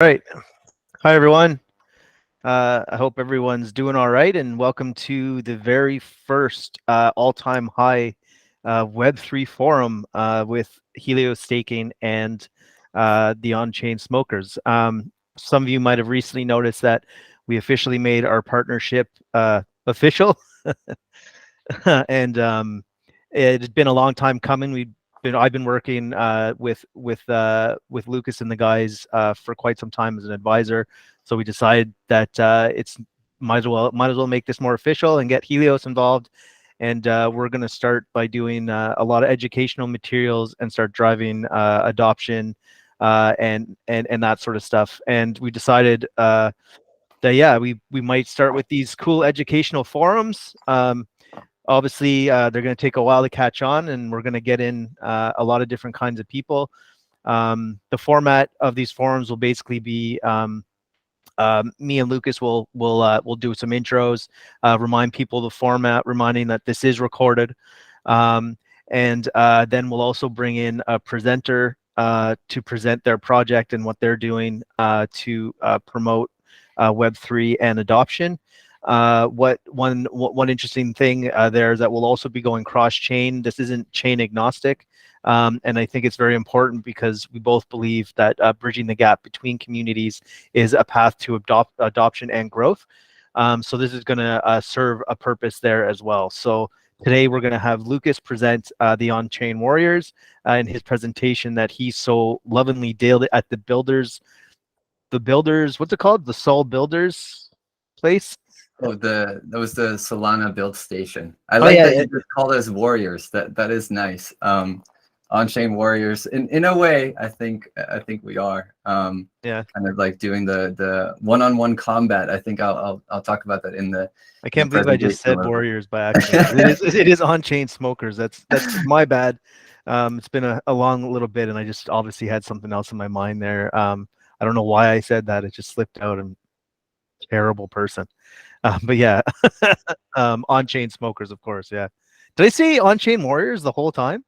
All right. Hi, everyone. I hope everyone's doing all right, and welcome to the very first all-time high Web3 forum with Helios Staking and the on-chain smokers. Some of you might have recently noticed that we officially made our partnership official, and it's been a long time coming. I've been working with Lukas and the guys for quite some time as an advisor. So we decided that it's might as well make this more official and get Helios involved. And we're going to start by doing a lot of educational materials and start driving adoption and that sort of stuff. And we decided that we might start with these cool educational forums. Obviously, they're going to take a while to catch on, and we're going to get in a lot of different kinds of people. The format of these forums will basically be me and Lukas will do some intros, remind people the format, reminding that this is recorded, and then we'll also bring in a presenter to present their project and what they're doing to promote Web3 and adoption. One interesting thing there is that we'll also be going cross-chain. This isn't chain agnostic, and I think it's very important because we both believe that bridging the gap between communities is a path to adoption and growth. So this is going to serve a purpose there as well. So today we're going to have Lukas present the on-chain warriors in his presentation that he so lovingly did at the builders, what's it called? The Soul Builders place? Oh, that was the Solana build station. I Oh like yeah, that you just called us warriors. That is nice. On-chain warriors. In a way, I think we are. yeah. Kind of like doing the one-on-one combat. I think I'll talk about that in the I can't believe I just said presentation. warriors by accident. It is on-chain smokers. That's my bad. It's been a long little bit, and I just obviously had something else in my mind there. I don't know why I said that. It just slipped out. I'm a terrible person. But yeah, on-chain smokers, of course. Yeah. Did I say on-chain warriors the whole time?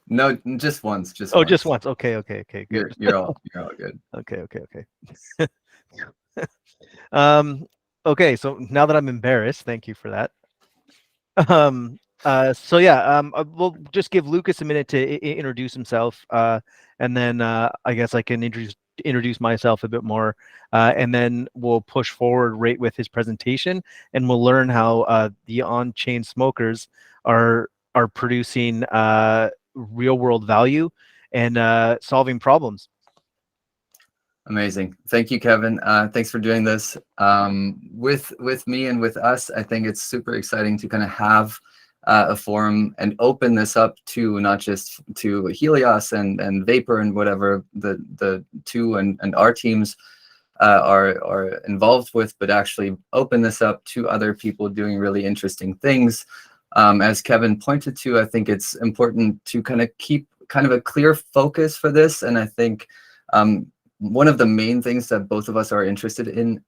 No, just once. Oh, just once. Okay. Good. You're all good. Okay. Okay. So now that I'm embarrassed, thank you for that. We'll just give Lukas a minute to introduce himself, and then I guess I can introduce myself a bit more, and then we'll push forward right with his presentation, and we'll learn how the on-chain smokers are producing real world value and solving problems. Amazing. Thank you, Kevin. Thanks for doing this with me and with us. I think it's super exciting to kind of have a forum and open this up to not just to Helios and Vapor and whatever the two and our teams are involved with, but actually open this up to other people doing really interesting things. As Kevin pointed to, I think it's important to kind of keep kind of a clear focus for this, and I think one of the main things that both of us are interested in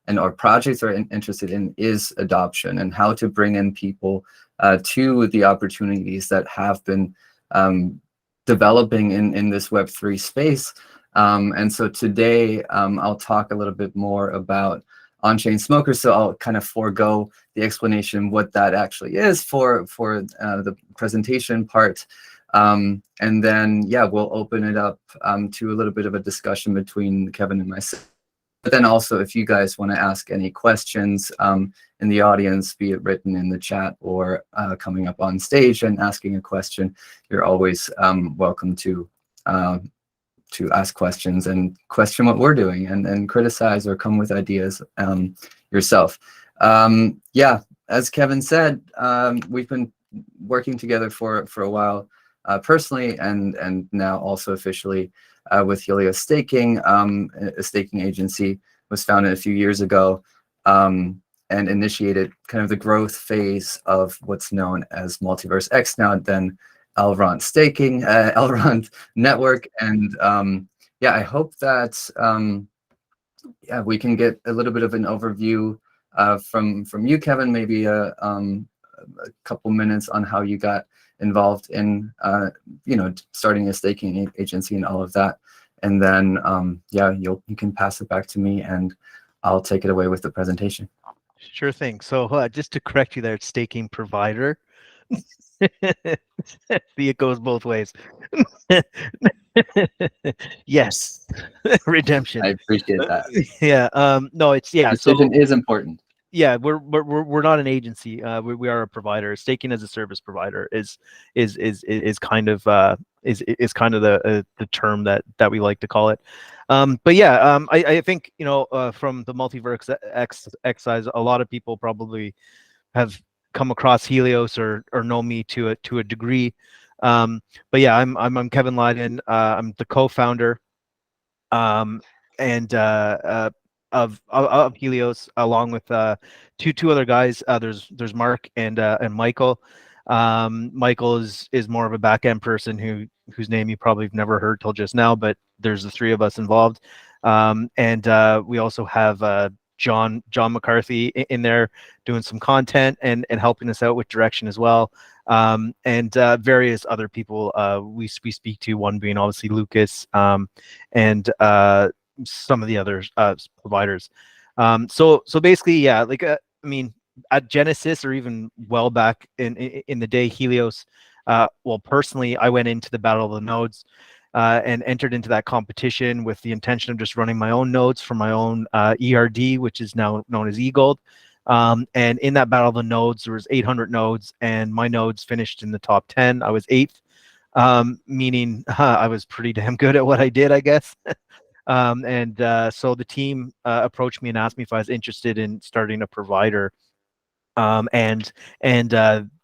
and our projects are interested in is adoption and how to bring in people to the opportunities that have been developing in this Web3 space. And so today I'll talk a little bit more about on-chain smokers. So I'll kind of forego the explanation what that actually is for the presentation part. And then, yeah, we'll open it up to a little bit of a discussion between Kevin and myself. But then also, if you guys want to ask any questions in the audience, be it written in the chat or coming up on stage and asking a question, you're always welcome to ask questions and question what we're doing and criticize or come with ideas yourself. Yeah, as Kevin said, we've been working together for a while. Personally and now also officially with Helios Staking, a staking agency was founded a few years ago and initiated kind of the growth phase of what's known as Multiverse X now, then Elrond Staking, Elrond Network. And yeah, I hope that yeah, we can get a little bit of an overview from you, Kevin, maybe a couple minutes on how you got involved in starting a staking agency and all of that, and then yeah, you can pass it back to me, and I'll take it away with the presentation. Sure thing. So just to correct you there, it's staking provider. See, it goes both ways. Yes, redemption. I appreciate that. Yeah. No, it's yeah. Precision So is important. yeah, we're not an agency. We are a provider. Staking as a service provider is kind of is kind of the term that we like to call it. But yeah, I think from the multiverse exercise, a lot of people probably have come across Helios or know me to a degree. But yeah, I'm Kevin Lydon. I'm the co-founder and of Helios, along with two other guys. There's Mark and Michael. Michael is more of a back end person whose name you probably have never heard till just now, but there's the three of us involved. And we also have John McCarthy in there doing some content and helping us out with direction as well. And various other people we speak to, one being obviously Lukas, and some of the other providers. So basically, yeah, like I mean, at Genesis or even well back in the day, Helios. Well, personally, I went into the Battle of the Nodes and entered into that competition with the intention of just running my own nodes for my own ERD, which is now known as eGold. And in that Battle of the Nodes, there was 800 nodes, and my nodes finished in the top 10. I was 8th, meaning I was pretty damn good at what I did, I guess. And so the team approached me and asked me if I was interested in starting a provider, and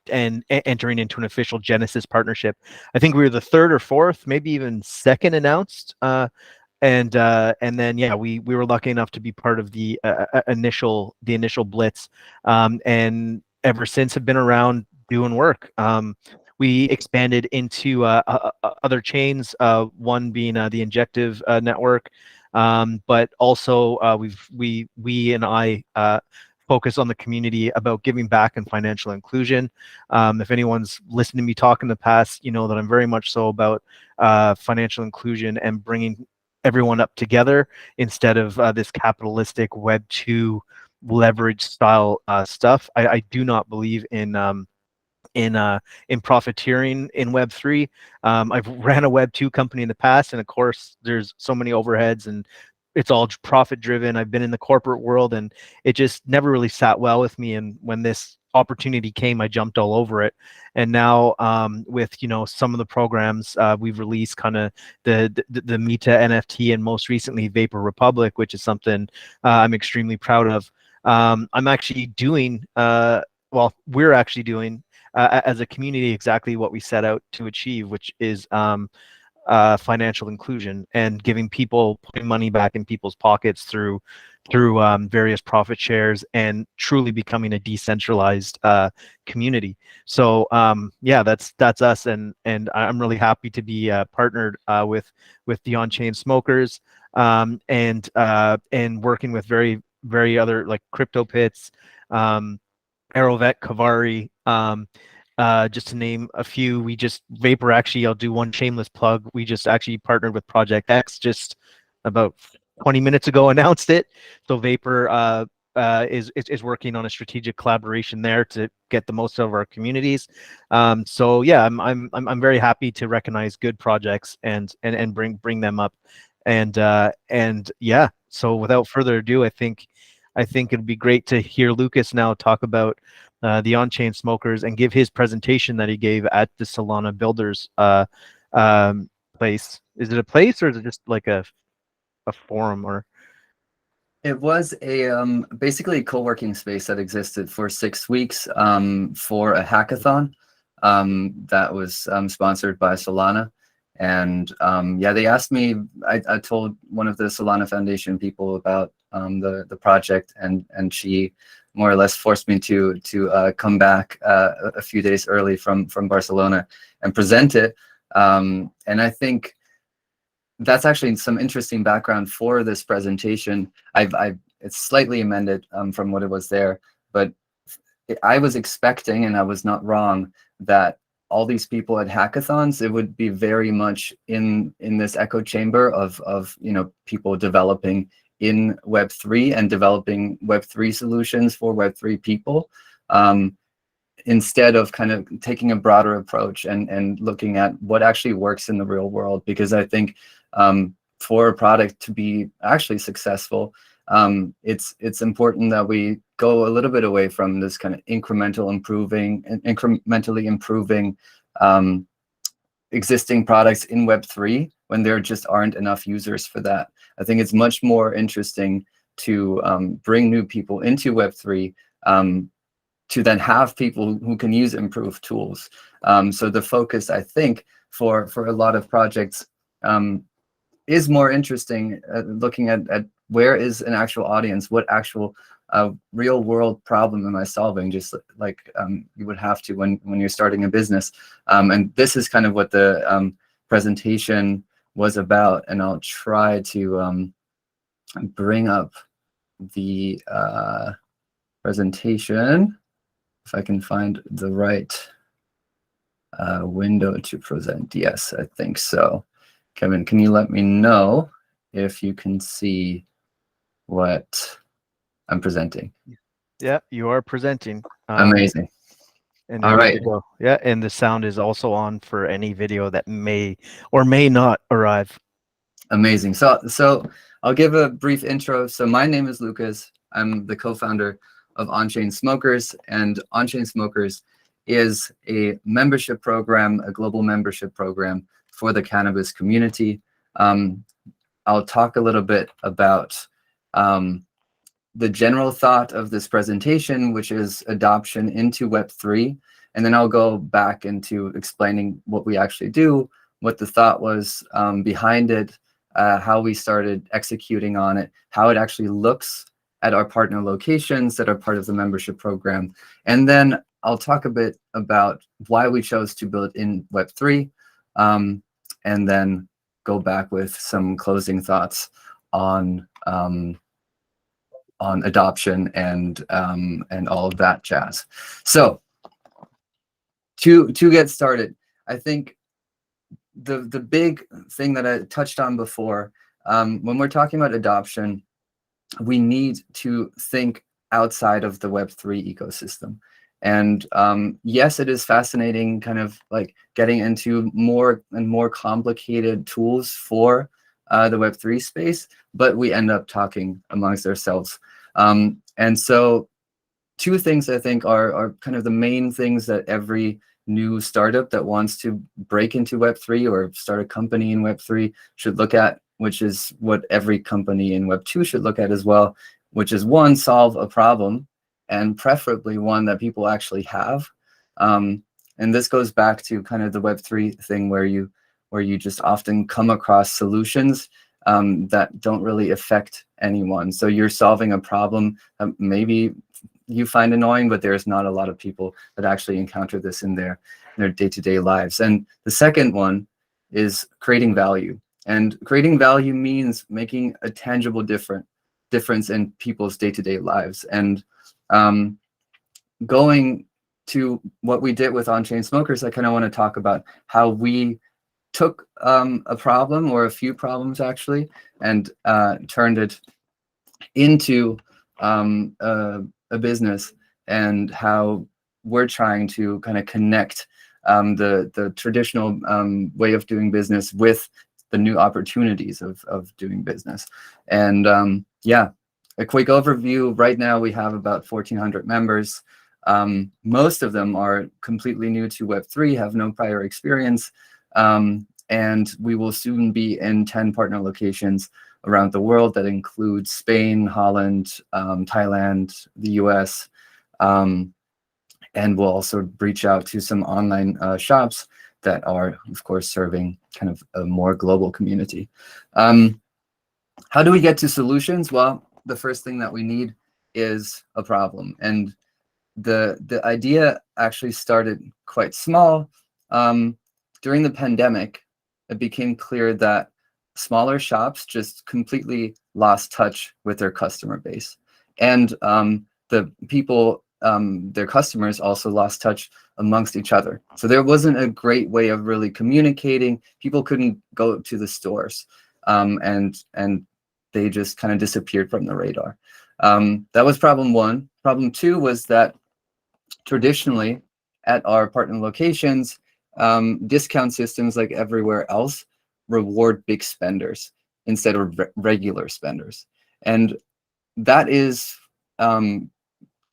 entering into an official Genesis partnership. I think we were the third or fourth, maybe even second announced. And then yeah, we were lucky enough to be part of the initial blitz, and ever since have been around doing work. We expanded into other chains, one being the Injective network, but also we and I focus on the community about giving back and financial inclusion. If anyone's listened to me talk in the past, you know that I'm very much so about financial inclusion and bringing everyone up together instead of this capitalistic Web2 leverage style stuff. I do not believe in profiteering in Web3. I've ran a Web2 company in the past, and of course, there's so many overheads and it's all profit driven. I've been in the corporate world, and it just never really sat well with me. And when this opportunity came, I jumped all over it. And now, with some of the programs we've released, kind of the Meta NFT, and most recently Vapor Republic, which is something I'm extremely proud of. I'm actually doing well, we're actually doing as a community exactly what we set out to achieve, which is financial inclusion and giving people, putting money back in people's pockets through various profit shares and truly becoming a decentralized community. So yeah, that's us, and I'm really happy to be partnered with the on-chain smokers, and working with very other like Crypto Pits, Aerovet, Kavari, just to name a few. We just Vapor, actually, I'll do one shameless plug. We just actually partnered with Project X just about 20 minutes ago, announced it. So Vapor is working on a strategic collaboration there to get the most out of our communities. So yeah, I'm very happy to recognize good projects and bring them up. And yeah, so without further ado, I think it'd be great to hear Lukas now talk about the on-chain smokers and give his presentation that he gave at the Solana Builders place. Is it a place, or is it just like a forum? Or It was a basically a co-working space that existed for 6 weeks for a hackathon that was sponsored by Solana. And yeah, they asked me, I told one of the Solana Foundation people about the project, and she more or less forced me to come back a few days early from Barcelona and present it. And I think that's actually some interesting background for this presentation. It's slightly amended from what it was there, but I was expecting, and I was not wrong, that all these people at hackathons, it would be very much in this echo chamber of people developing in Web3 and developing Web3 solutions for Web3 people, instead of kind of taking a broader approach and looking at what actually works in the real world. Because I think for a product to be actually successful, it's important that we go a little bit away from this kind of incrementally improving existing products in Web3 when there just aren't enough users for that. I think it's much more interesting to bring new people into Web3, to then have people who can use improved tools. So the focus, I think, for a lot of projects is more interesting, looking at where is an actual audience, what actual real world problem am I solving, just like you would have to when you're starting a business. And this is kind of what the presentation was about. And I'll try to bring up the presentation if I can find the right window to present. Yes, I think so. Kevin, can you let me know if you can see what I'm presenting? Yeah, you are presenting. Amazing. And All you're right. good to go. Yeah, and the sound is also on for any video that may or may not arrive. Amazing. So I'll give a brief intro. So my name is Lukas. I'm the co-founder of On-Chain Smokers, and On-Chain Smokers is a membership program, a global membership program for the cannabis community. I'll talk a little bit about the general thought of this presentation, which is adoption into Web3. And then I'll go back into explaining what we actually do, what the thought was behind it, how we started executing on it, how it actually looks at our partner locations that are part of the membership program. And then I'll talk a bit about why we chose to build in Web3, and then go back with some closing thoughts on adoption and all of that jazz. So to get started, I think the big thing that I touched on before, when we're talking about adoption, we need to think outside of the Web3 ecosystem. And yes, it is fascinating kind of like getting into more and more complicated tools for the Web3 space, but we end up talking amongst ourselves. And so two things I think are kind of the main things that every new startup that wants to break into Web3 or start a company in Web3 should look at, which is what every company in Web2 should look at as well, which is one, solve a problem, and preferably one that people actually have. And this goes back to kind of the Web3 thing where you just often come across solutions that don't really affect anyone. So you're solving a problem that maybe you find annoying, but there's not a lot of people that actually encounter this in their day-to-day lives. And the second one is creating value. And creating value means making a tangible difference in people's day-to-day lives. And going to what we did with On-Chain Smokers, I kind of want to talk about how we took a problem, or a few problems actually, and turned it into a business, and how we're trying to kind of connect the traditional way of doing business with the new opportunities of doing business. And yeah, a quick overview. Right now we have about 1,400 members. Most of them are completely new to Web3, have no prior experience. And we will soon be in 10 partner locations around the world. That includes Spain, Holland, Thailand, the US. And we'll also reach out to some online shops that are, of course, serving kind of a more global community. How do we get to solutions? Well, the first thing that we need is a problem. And the idea actually started quite small. During the pandemic, it became clear that smaller shops just completely lost touch with their customer base. And the people their customers also lost touch amongst each other. So there wasn't a great way of really communicating. People couldn't go to the stores, and they just kind of disappeared from the radar. That was problem one. Problem two was that traditionally at our partner locations, discount systems, like everywhere else, reward big spenders instead of regular spenders. And that is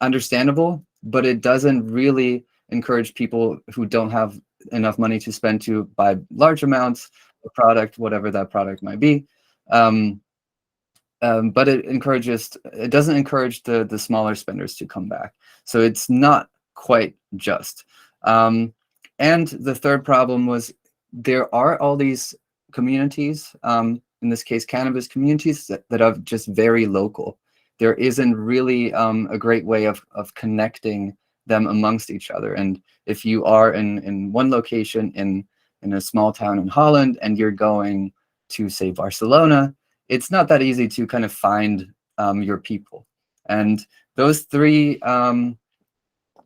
understandable, but it doesn't really encourage people who don't have enough money to spend to buy large amounts of product, whatever that product might be. But it doesn't encourage the smaller spenders to come back. So it's not quite just. And the third problem was there are all these communities, in this case, cannabis communities that are just very local. There isn't really a great way of connecting them amongst each other. And if you are in one location in a small town in Holland and you're going to, say, Barcelona, it's not that easy to kind of find your people. And those three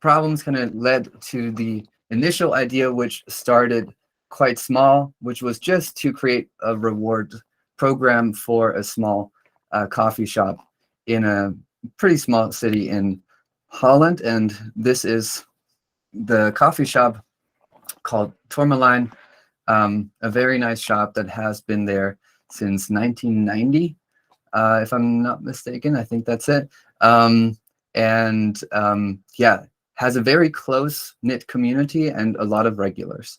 problems kind of led to the initial idea, which started quite small, which was just to create a reward program for a small coffee shop in a pretty small city in Holland. And this is the coffee shop called Tourmaline, a very nice shop that has been there since 1990, if I'm not mistaken. I think that's it. Yeah, has a very close-knit community and a lot of regulars.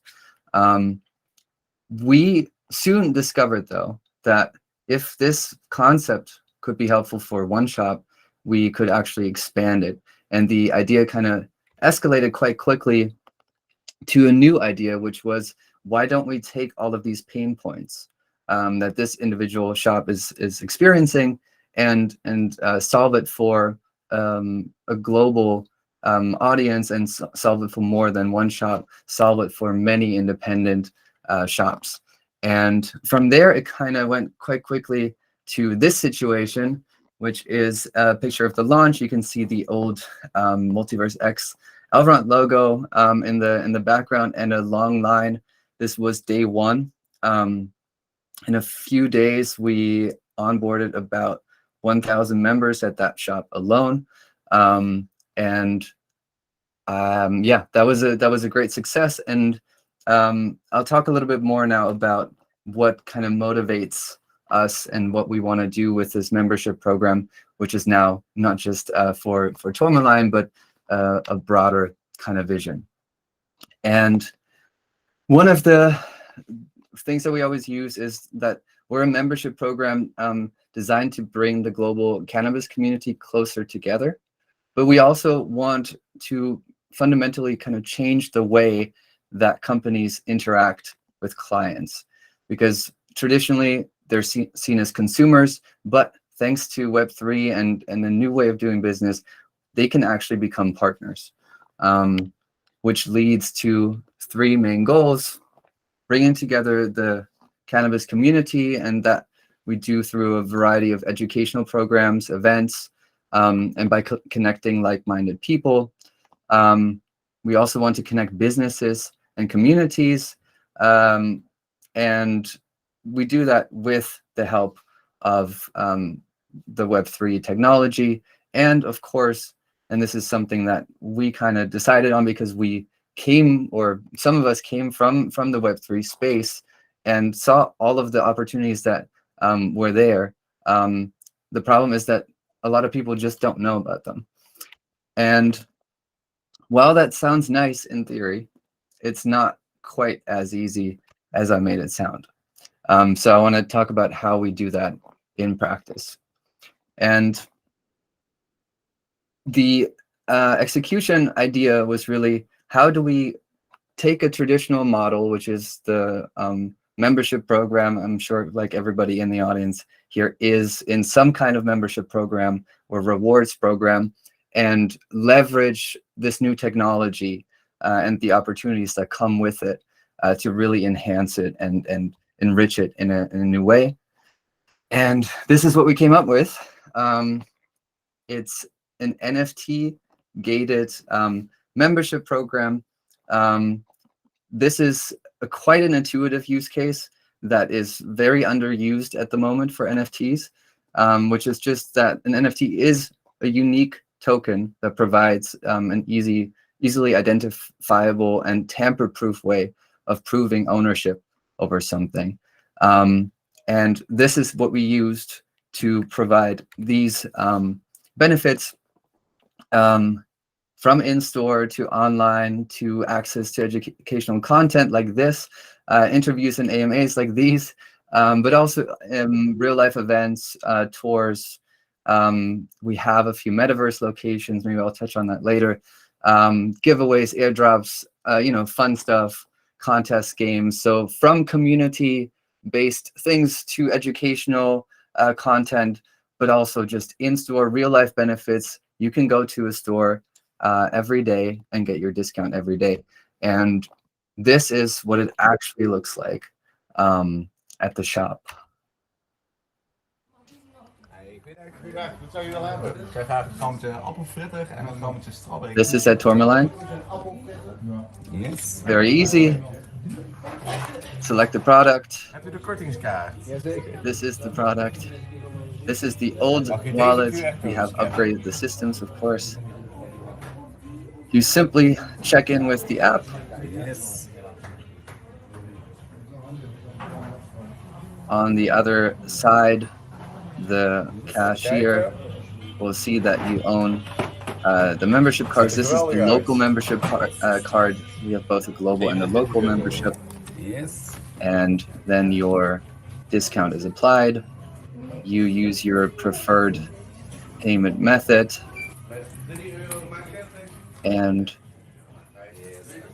We soon discovered, though, that if this concept could be helpful for one shop, we could actually expand it. And the idea kind of escalated quite quickly to a new idea, which was, why don't we take all of these pain points that this individual shop is experiencing and solve it for a global audience, and solve it for more than one shop, solve it for many independent shops. And from there, it kind of went quite quickly to this situation, which is a picture of the launch. You can see the old Multiverse X Elrond logo in the background and a long line. This was day one. In a few days, we onboarded about 1,000 members at that shop alone. Yeah, that was a great success. And I'll talk a little bit more now about what kind of motivates us and what we want to do with this membership program, which is now not just for Tourmaline, but a broader kind of vision. And one of the things that we always use is that we're a membership program designed to bring the global cannabis community closer together. But we also want to fundamentally kind of change the way that companies interact with clients, because traditionally they're seen as consumers, but thanks to Web3 and the new way of doing business, they can actually become partners, which leads to three main goals: bringing together the cannabis community, and that we do through a variety of educational programs, events, and by connecting like-minded people. We also want to connect businesses and communities, and we do that with the help of the Web3 technology. And of course, and this is something that we kind of decided on because we came, or some of us came from the Web3 space and saw all of the opportunities that were there. The problem is that a lot of people just don't know about them. And while that sounds nice in theory, it's not quite as easy as I made it sound. So I want to talk about how we do that in practice. And the execution idea was really, how do we take a traditional model, which is the membership program? I'm sure like everybody in the audience here is in some kind of membership program or rewards program, and leverage this new technology and the opportunities that come with it to really enhance it and enrich it in a new way. And this is what we came up with. It's an NFT gated membership program. This is quite an intuitive use case that is very underused at the moment for NFTs, which is just that an NFT is a unique token that provides an easily identifiable and tamper-proof way of proving ownership over something. And this is what we used to provide these benefits from in-store to online to access to educational content like this, interviews and AMAs like these, but also real-life events, tours. We have a few metaverse locations. Maybe I'll touch on that later. Giveaways, airdrops, fun stuff, contests, games. So from community-based things to educational content, but also just in-store real-life benefits. You can go to a store every day and get your discount every day. And this is what it actually looks like at the shop. This is at Tourmaline. Yes. Very easy. Select the product. This is the product. This is the old wallet. We have upgraded the systems, of course. You simply check in with the app. Yes. On the other side, the cashier will see that you own the membership cards. This is the local membership card. We have both a global and a local membership. Yes. And then your discount is applied. You use your preferred payment method. And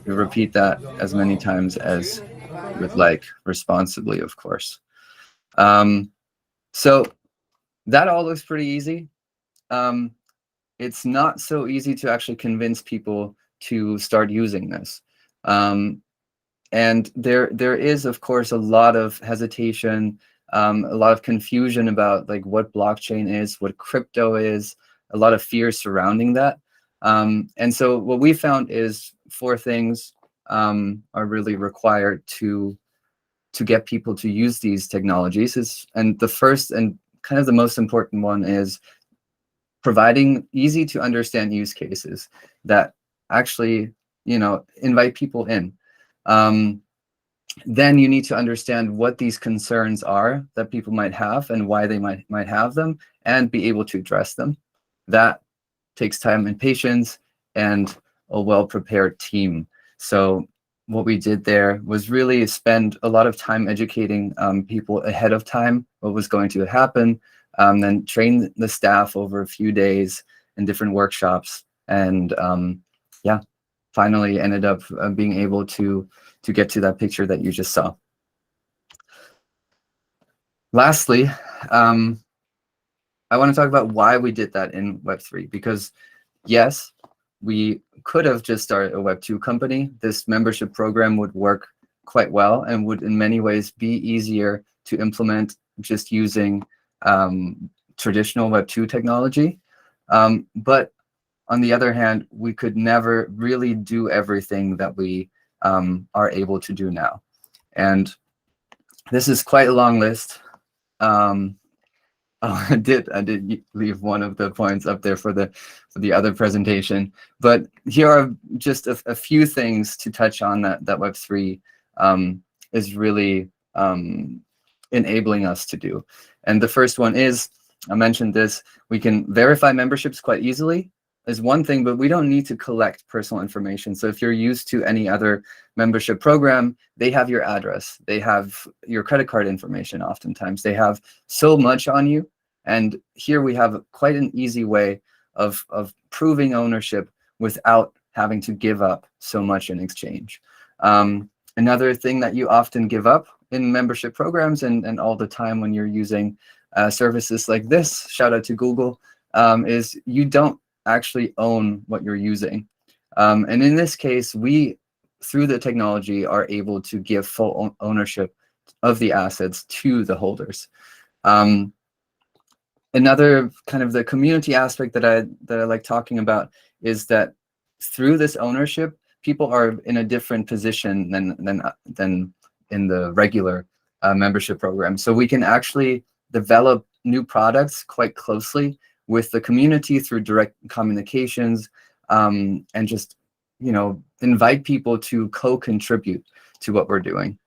you repeat that as many times as you would like, responsibly, of course. So that all looks pretty easy. It's not so easy to actually convince people to start using this. And there is, of course, a lot of hesitation, a lot of confusion about like what blockchain is, what crypto is, a lot of fear surrounding that. And so what we found is 4 things are really required to get people to use these technologies. And the first and kind of the most important one is providing easy to understand use cases that actually, invite people in. Then you need to understand what these concerns are that people might have and why they might have them, and be able to address them. That takes time and patience and a well-prepared team. So what we did there was really spend a lot of time educating people ahead of time what was going to happen, then train the staff over a few days in different workshops, and finally ended up being able to get to that picture that you just saw. Lastly, I want to talk about why we did that in Web3, because yes, we could have just started a Web2 company. This membership program would work quite well and would in many ways be easier to implement just using traditional Web2 technology. But on the other hand, we could never really do everything that we are able to do now. And this is quite a long list. I did leave one of the points up there for the other presentation, but here are just a few things to touch on that Web3 is really enabling us to do. And the first one is, I mentioned this, we can verify memberships quite easily is one thing, but we don't need to collect personal information. So if you're used to any other membership program, they have your address, they have your credit card information oftentimes, they have so much on you. And here we have quite an easy way of proving ownership without having to give up so much in exchange. Another thing that you often give up in membership programs and all the time when you're using services like this, shout out to Google, is you don't actually own what you're using. And in this case, we, through the technology, are able to give full ownership of the assets to the holders. Another kind of the community aspect that I like talking about is that through this ownership, people are in a different position than in the regular membership program. So we can actually develop new products quite closely with the community through direct communications, and just, you know, invite people to co-contribute to what we're doing.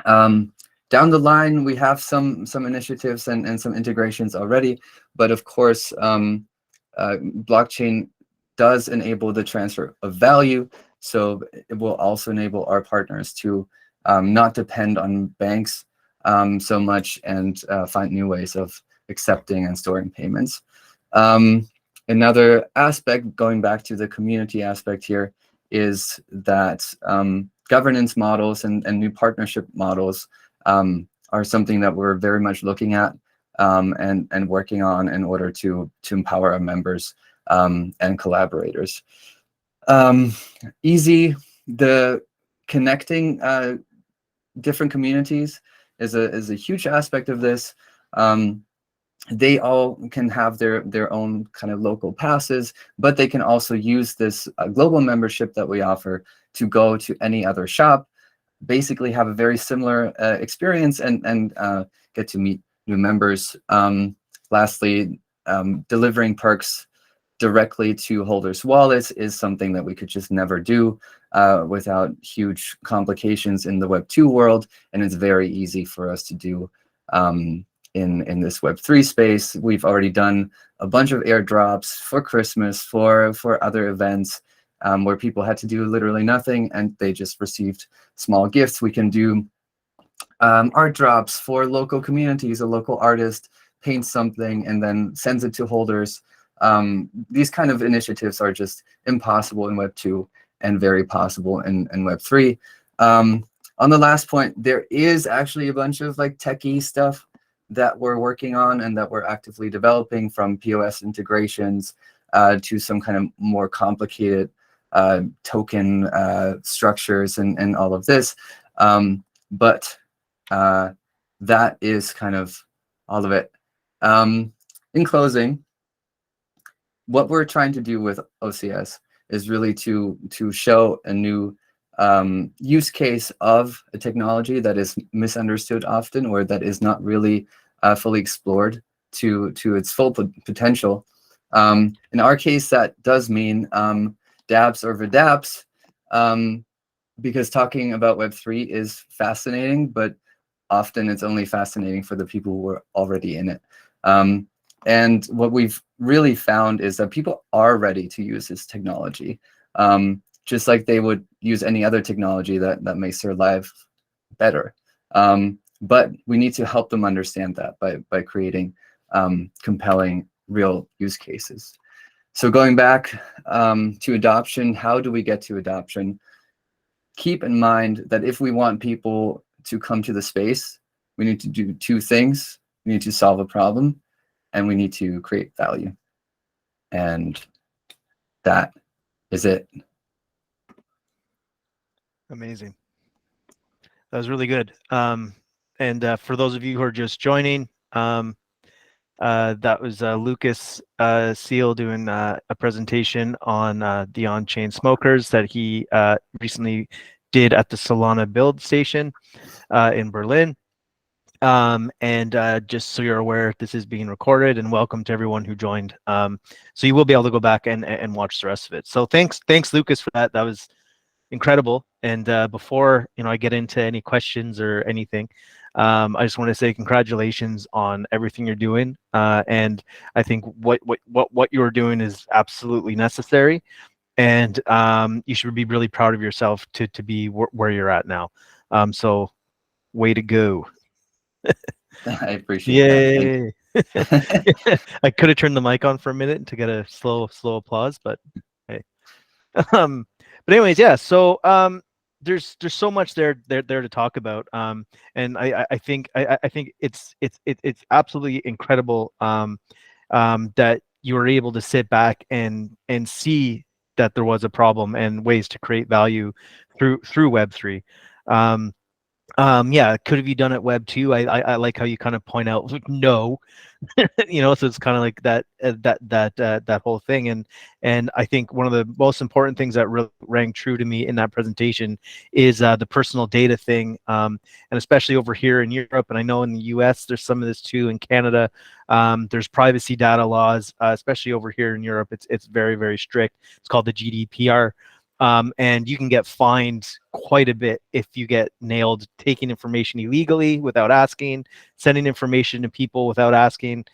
Down the line, we have some initiatives and some integrations already, but of course, blockchain does enable the transfer of value, so it will also enable our partners to not depend on banks so much, and find new ways of accepting and storing payments. Another aspect, going back to the community aspect here, is that governance models and new partnership models are something that we're very much looking at and working on in order to empower our members and collaborators. The connecting different communities is a huge aspect of this. They all can have their own kind of local passes, but they can also use this global membership that we offer to go to any other shop, basically have a very similar experience, and get to meet new members. Lastly, delivering perks directly to holders' wallets is something that we could just never do without huge complications in the Web2 world, and it's very easy for us to do in this Web3 space. We've already done a bunch of airdrops for Christmas, for other events, where people had to do literally nothing and they just received small gifts. We can do art drops for local communities. A local artist paints something and then sends it to holders. These kind of initiatives are just impossible in Web2 and very possible in Web3. On the last point, there is actually a bunch of like techie stuff that we're working on and that we're actively developing, from POS integrations to some kind of more complicated token structures and all of this. But that is kind of all of it. In closing, what we're trying to do with OCS is really to show a new use case of a technology that is misunderstood often, or that is not really fully explored to its full potential. In our case, that does mean dabs over dApps, because talking about Web3 is fascinating, but often it's only fascinating for the people who are already in it. And what we've really found is that people are ready to use this technology, just like they would use any other technology that makes their life better. But we need to help them understand that by creating compelling real use cases. So going back to adoption, how do we get to adoption? Keep in mind that if we want people to come to the space, we need to do two things. We need to solve a problem, and we need to create value. And that is it. Amazing. That was really good. And for those of you who are just joining, that was Lukas Seel doing a presentation on the on-chain smokers that he recently did at the Solana build station in Berlin. And just so you're aware, this is being recorded, and welcome to everyone who joined. So you will be able to go back and watch the rest of it. So thanks Lukas for that. That was incredible. And before I get into any questions or anything, I just want to say congratulations on everything you're doing. And I think what you're doing is absolutely necessary, and you should be really proud of yourself to be where you're at now. So way to go. I appreciate that. I could have turned the mic on for a minute to get a slow applause, but hey. But anyways, yeah. So there's so much there to talk about, and I think it's absolutely incredible that you were able to sit back and see that there was a problem and ways to create value through Web3. Yeah, could have you done it Web 2? I like how you kind of point out no, so it's kind of like that whole thing. And I think one of the most important things that really rang true to me in that presentation is the personal data thing, and especially over here in Europe, and I know in the US there's some of this too. In Canada, there's privacy data laws, especially over here in Europe. It's very, very strict. It's called the GDPR. And you can get fined quite a bit if you get nailed taking information illegally without asking, sending information to people without asking.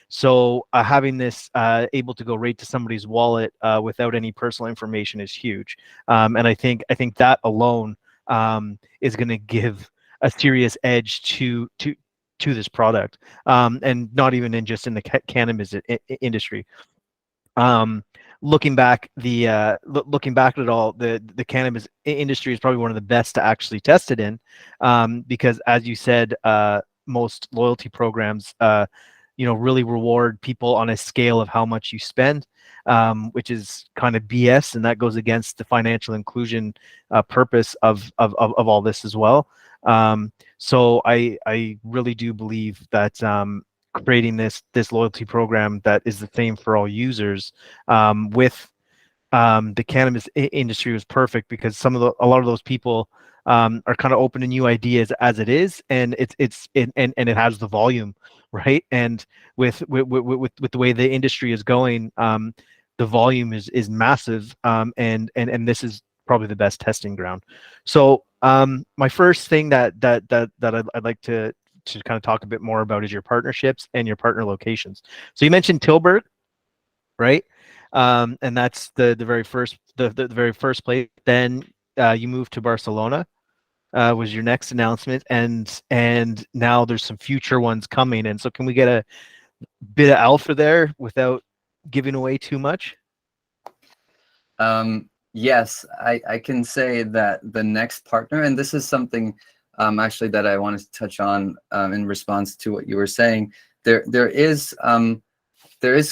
So having this able to go right to somebody's wallet without any personal information is huge. And I think that alone is going to give a serious edge to this product, and not even in just in the cannabis industry. Looking back looking back at it all, the cannabis industry is probably one of the best to actually test it in, because as you said, most loyalty programs really reward people on a scale of how much you spend, which is kind of BS, and that goes against the financial inclusion purpose of all this as well. So I really do believe that creating this loyalty program that is the same for all users with the cannabis industry was perfect, because a lot of those people are kind of open to new ideas as it is, and and it has the volume, right? And with the way the industry is going, the volume is massive, and this is probably the best testing ground. So my first thing that I'd like to kind of talk a bit more about is your partnerships and your partner locations. So you mentioned Tilburg, right? And that's the very first very first place. Then you moved to Barcelona, was your next announcement, and now there's some future ones coming. And so can we get a bit of alpha there without giving away too much? Yes, I can say that the next partner, and this is something actually that I wanted to touch on in response to what you were saying. There is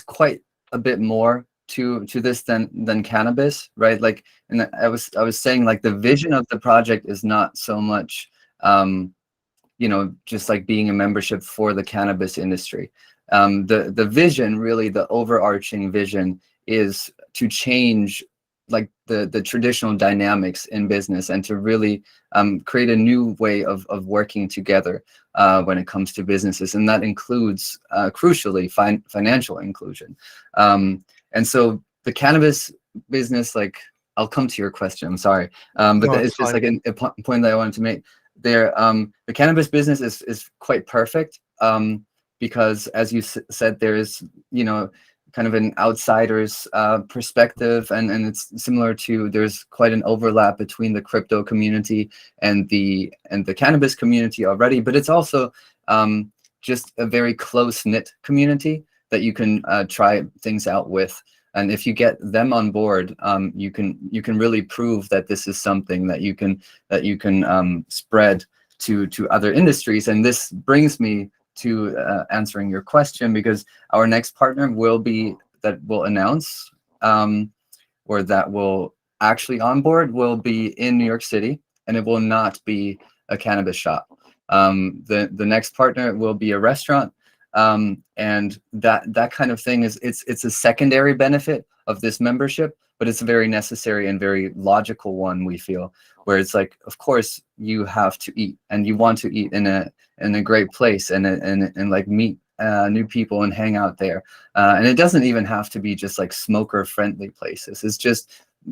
quite a bit more to this than cannabis, right? Like, and I was saying, like, the vision of the project is not so much just like being a membership for the cannabis industry. The vision, really, the overarching vision, is to change like the traditional dynamics in business, and to really create a new way of working together when it comes to businesses, and that includes crucially financial inclusion. And so the cannabis business, like, I'll come to your question, I'm sorry, but No, it's just like a point that I wanted to make there. The cannabis business is quite perfect, because as you said, there is kind of an outsider's perspective, and it's similar to, there's quite an overlap between the crypto community and the cannabis community already, but it's also just a very close-knit community that you can try things out with. And if you get them on board, you can really prove that this is something that you can spread to other industries. And this brings me to answering your question, because our next partner that will announce, or that will actually onboard, will be in New York City, and it will not be a cannabis shop. The next partner will be a restaurant, and that kind of thing it's a secondary benefit of this membership, but it's a very necessary and very logical one, we feel, where it's like, of course you have to eat, and you want to eat in a great place, and like meet new people and hang out there, and it doesn't even have to be just like smoker friendly places. It's just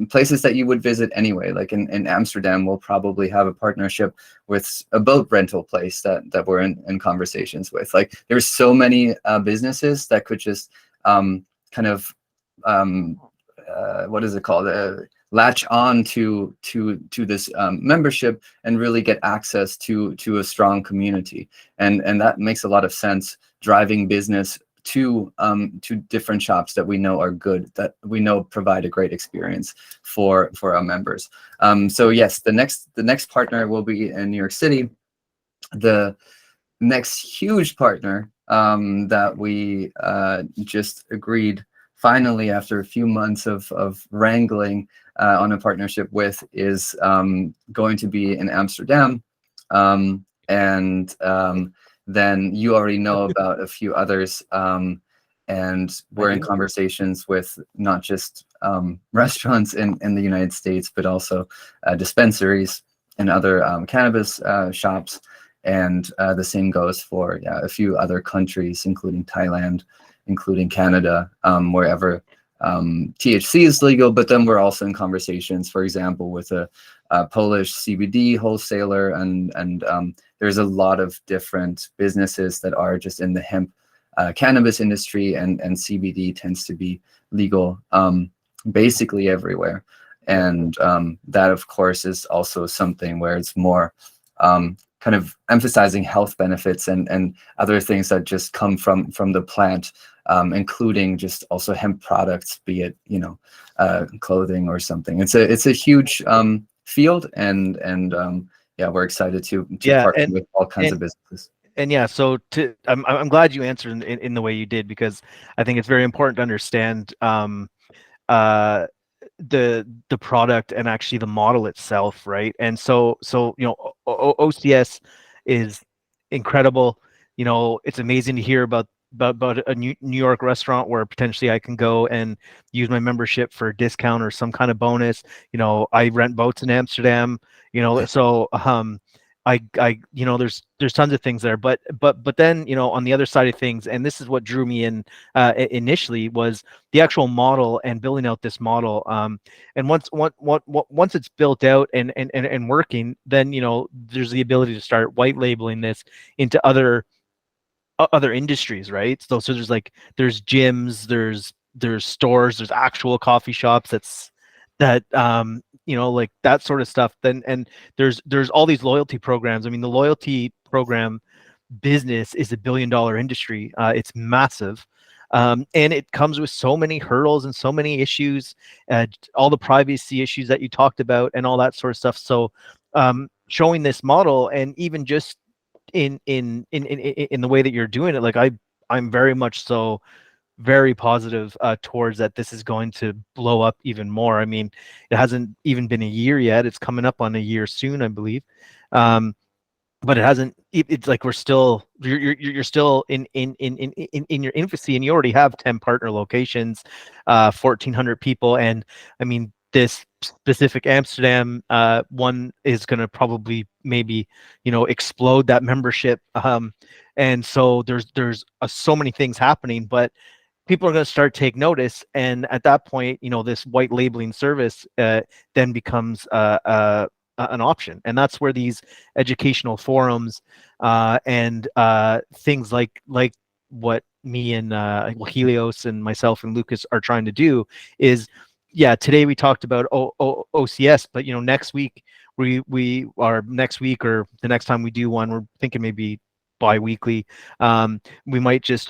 places that you would visit anyway. Like in Amsterdam, we'll probably have a partnership with a boat rental place that we're in conversations with. Like, there's so many businesses that could just kind of what is it called, latch on to this membership, and really get access to a strong community, and that makes a lot of sense, driving business to different shops that we know are good, that we know provide a great experience for our members. So yes, the next partner will be in New York City. The next huge partner that we just agreed finally, after a few months of wrangling on a partnership with, is going to be in Amsterdam. and then you already know about a few others, and we're in conversations with not just restaurants in the United States, but also dispensaries and other cannabis shops. And the same goes for a few other countries, including Thailand, including Canada, wherever THC is legal. But then we're also in conversations, for example, with a Polish CBD wholesaler, and there's a lot of different businesses that are just in the hemp cannabis industry, and CBD tends to be legal basically everywhere. And that, of course, is also something where it's more kind of emphasizing health benefits and other things that just come from the plant, including just also hemp products, be it clothing or something. It's a huge field, and yeah, we're excited to partner with all kinds of businesses. And yeah, so I'm glad you answered in the way you did, because I think it's very important to understand the product and actually the model itself, right? And so OCS is incredible. It's amazing to hear about a New York restaurant where potentially I can go and use my membership for a discount or some kind of bonus. I rent boats in Amsterdam. So there's tons of things there, but then on the other side of things, and this is what drew me in initially, was the actual model and building out this model. And once it's built out and working, then there's the ability to start white labeling this into other industries, right? So there's gyms, there's stores, there's actual coffee shops that like that sort of stuff. Then and there's all these loyalty programs. I mean, the loyalty program business is $1 billion industry. It's massive. And it comes with so many hurdles and so many issues, all the privacy issues that you talked about and all that sort of stuff. So showing this model, and even just in the way that you're doing it, like I'm very much so very positive towards that this is going to blow up even more. I mean, it hasn't even been a year yet. It's coming up on a year soon, I believe. But it hasn't. It's like you're still in your infancy, and you already have 10 partner locations, 1,400 people, and I mean, this specific Amsterdam one is going to probably maybe explode that membership. And so there's so many things happening, but people are going to start to take notice, and at that point, this white labeling service then becomes an option, and that's where these educational forums and things like what me and Helios and myself and Lukas are trying to do is, today we talked about OCS, but next week we are next week, or the next time we do one, we're thinking maybe bi-weekly, we might just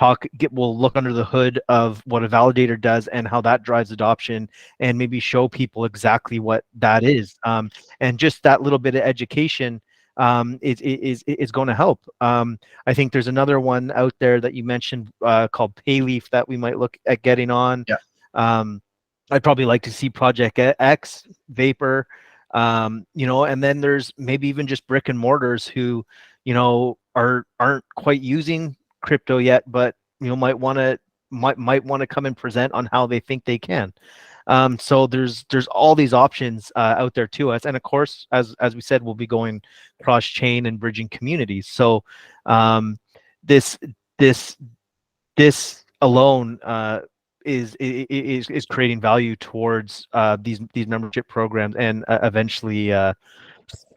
we'll look under the hood of what a validator does and how that drives adoption, and maybe show people exactly what that is, and just that little bit of education is going to help. I think there's another one out there that you mentioned called Payleaf that we might look at getting on. I'd probably like to see Project X, Vapor, and then there's maybe even just brick and mortars who aren't quite using crypto yet, but might want to come and present on how they think they can. So there's all these options out there to us, and of course, as we said, we'll be going cross chain and bridging communities. So this alone is creating value towards these membership programs, and eventually.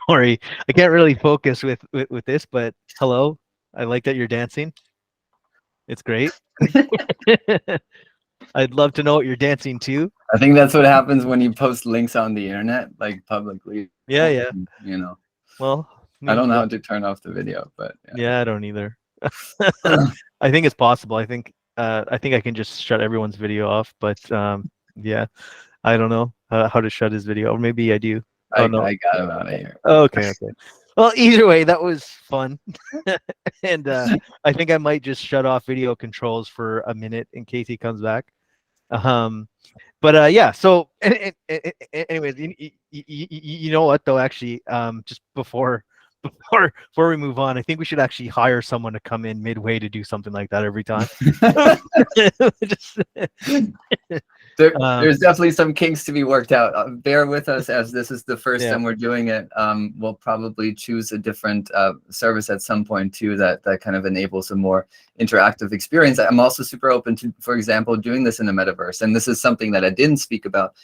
Sorry, I can't really focus with this, but hello, I like that you're dancing. It's great. I'd love to know what you're dancing to. I think that's what happens when you post links on the internet, like publicly. Yeah. Well, I don't know how to turn off the video, but yeah, I don't either. I think it's possible. I think I can just shut everyone's video off, but yeah, I don't know how to shut his video, or maybe I do. I got him out of here. Okay. Well, either way, that was fun. And I think I might just shut off video controls for a minute in case he comes back. But yeah, so anyways, you know what though, actually, just before before we move on, I think we should actually hire someone to come in midway to do something like that every time. There's definitely some kinks to be worked out. Bear with us, as this is the first time we're doing it. We'll probably choose a different service at some point too that kind of enables a more interactive experience. I'm also super open to, for example, doing this in the metaverse. And this is something that I didn't speak about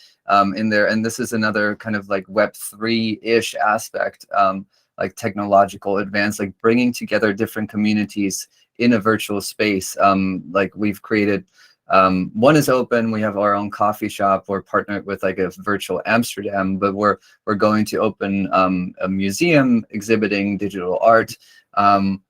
in there. And this is another kind of like Web3-ish aspect, like technological advance, like bringing together different communities in a virtual space. Like we've created, one is open. We have our own coffee shop. We're partnered with like a virtual Amsterdam, but we're going to open a museum exhibiting digital art.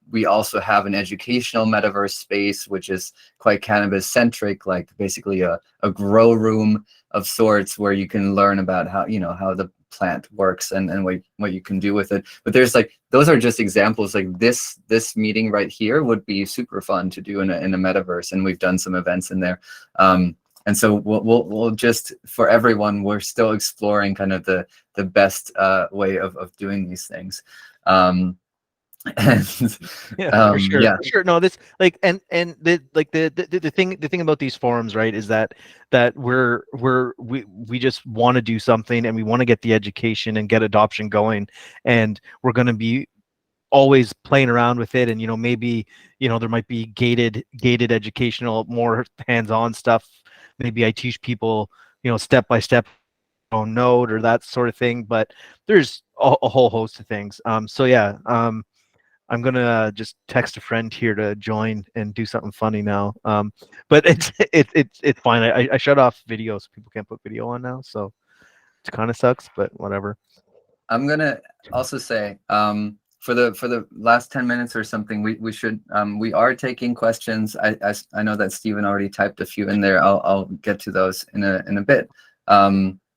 We also have an educational metaverse space, which is quite cannabis centric, like basically a grow room of sorts where you can learn about how, you know, how the plant works and what you can do with it. But there's like, those are just examples. Like this meeting right here would be super fun to do in a metaverse, and we've done some events in there. And so we'll just, for everyone, we're still exploring kind of the best way of doing these things. And for sure. No, this like and the thing about these forums, right, is that we just want to do something, and we want to get the education and get adoption going, and we're going to be always playing around with it. And maybe there might be gated educational, more hands-on stuff. Maybe I teach people step by step own node or that sort of thing, but there's a whole host of things. So yeah, I'm gonna just text a friend here to join and do something funny now. But it's fine. I shut off video so people can't put video on now, so it kind of sucks, but whatever. I'm gonna also say, for the last 10 minutes or something, we should we are taking questions. I know that Stephen already typed a few in there. I'll get to those in a bit.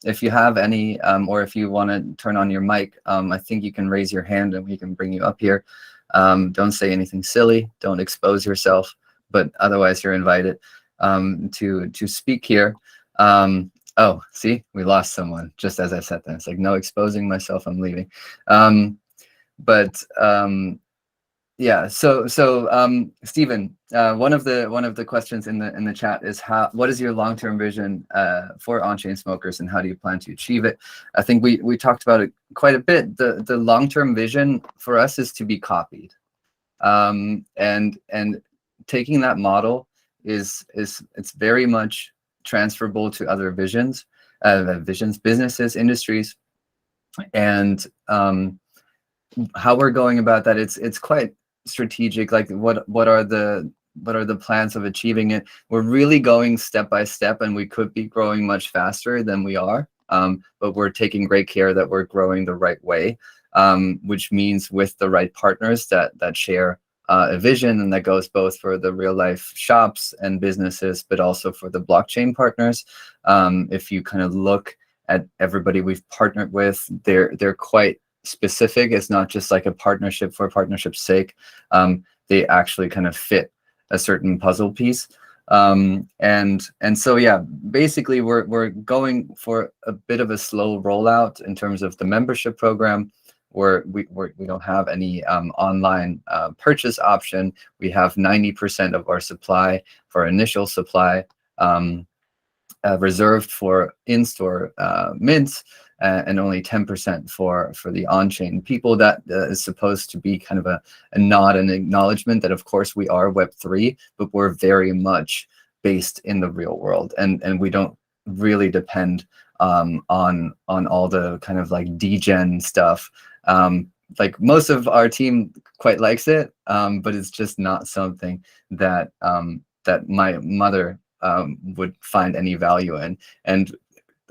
If you have any, or if you want to turn on your mic, I think you can raise your hand and we can bring you up here. Don't say anything silly. Don't expose yourself, but otherwise you're invited to speak here. Oh, see, we lost someone just as I said that. It's like, no exposing myself, I'm leaving. Yeah, so Stephen, one of the questions in the chat is what is your long-term vision for on-chain smokers, and how do you plan to achieve it? I think we talked about it quite a bit. The long-term vision for us is to be copied, and taking that model is it's very much transferable to other visions, businesses, industries, and how we're going about that. It's quite strategic. Like what are the plans of achieving it? We're really going step by step, and we could be growing much faster than we are, but we're taking great care that we're growing the right way, which means with the right partners that share a vision, and that goes both for the real life shops and businesses, but also for the blockchain partners. If you kind of look at everybody we've partnered with, they're quite specific. It's not just like a partnership for partnership's sake. They actually kind of fit a certain puzzle piece. And so yeah, basically we're going for a bit of a slow rollout in terms of the membership program, where we don't have any online purchase option. We have 90% of our supply, for initial supply, reserved for in-store mints, and only 10% for the on-chain people. That is supposed to be kind of a nod and acknowledgement that, of course, we are Web3, but we're very much based in the real world, and we don't really depend on all the kind of like degen stuff. Like most of our team quite likes it, but it's just not something that that my mother would find any value in. And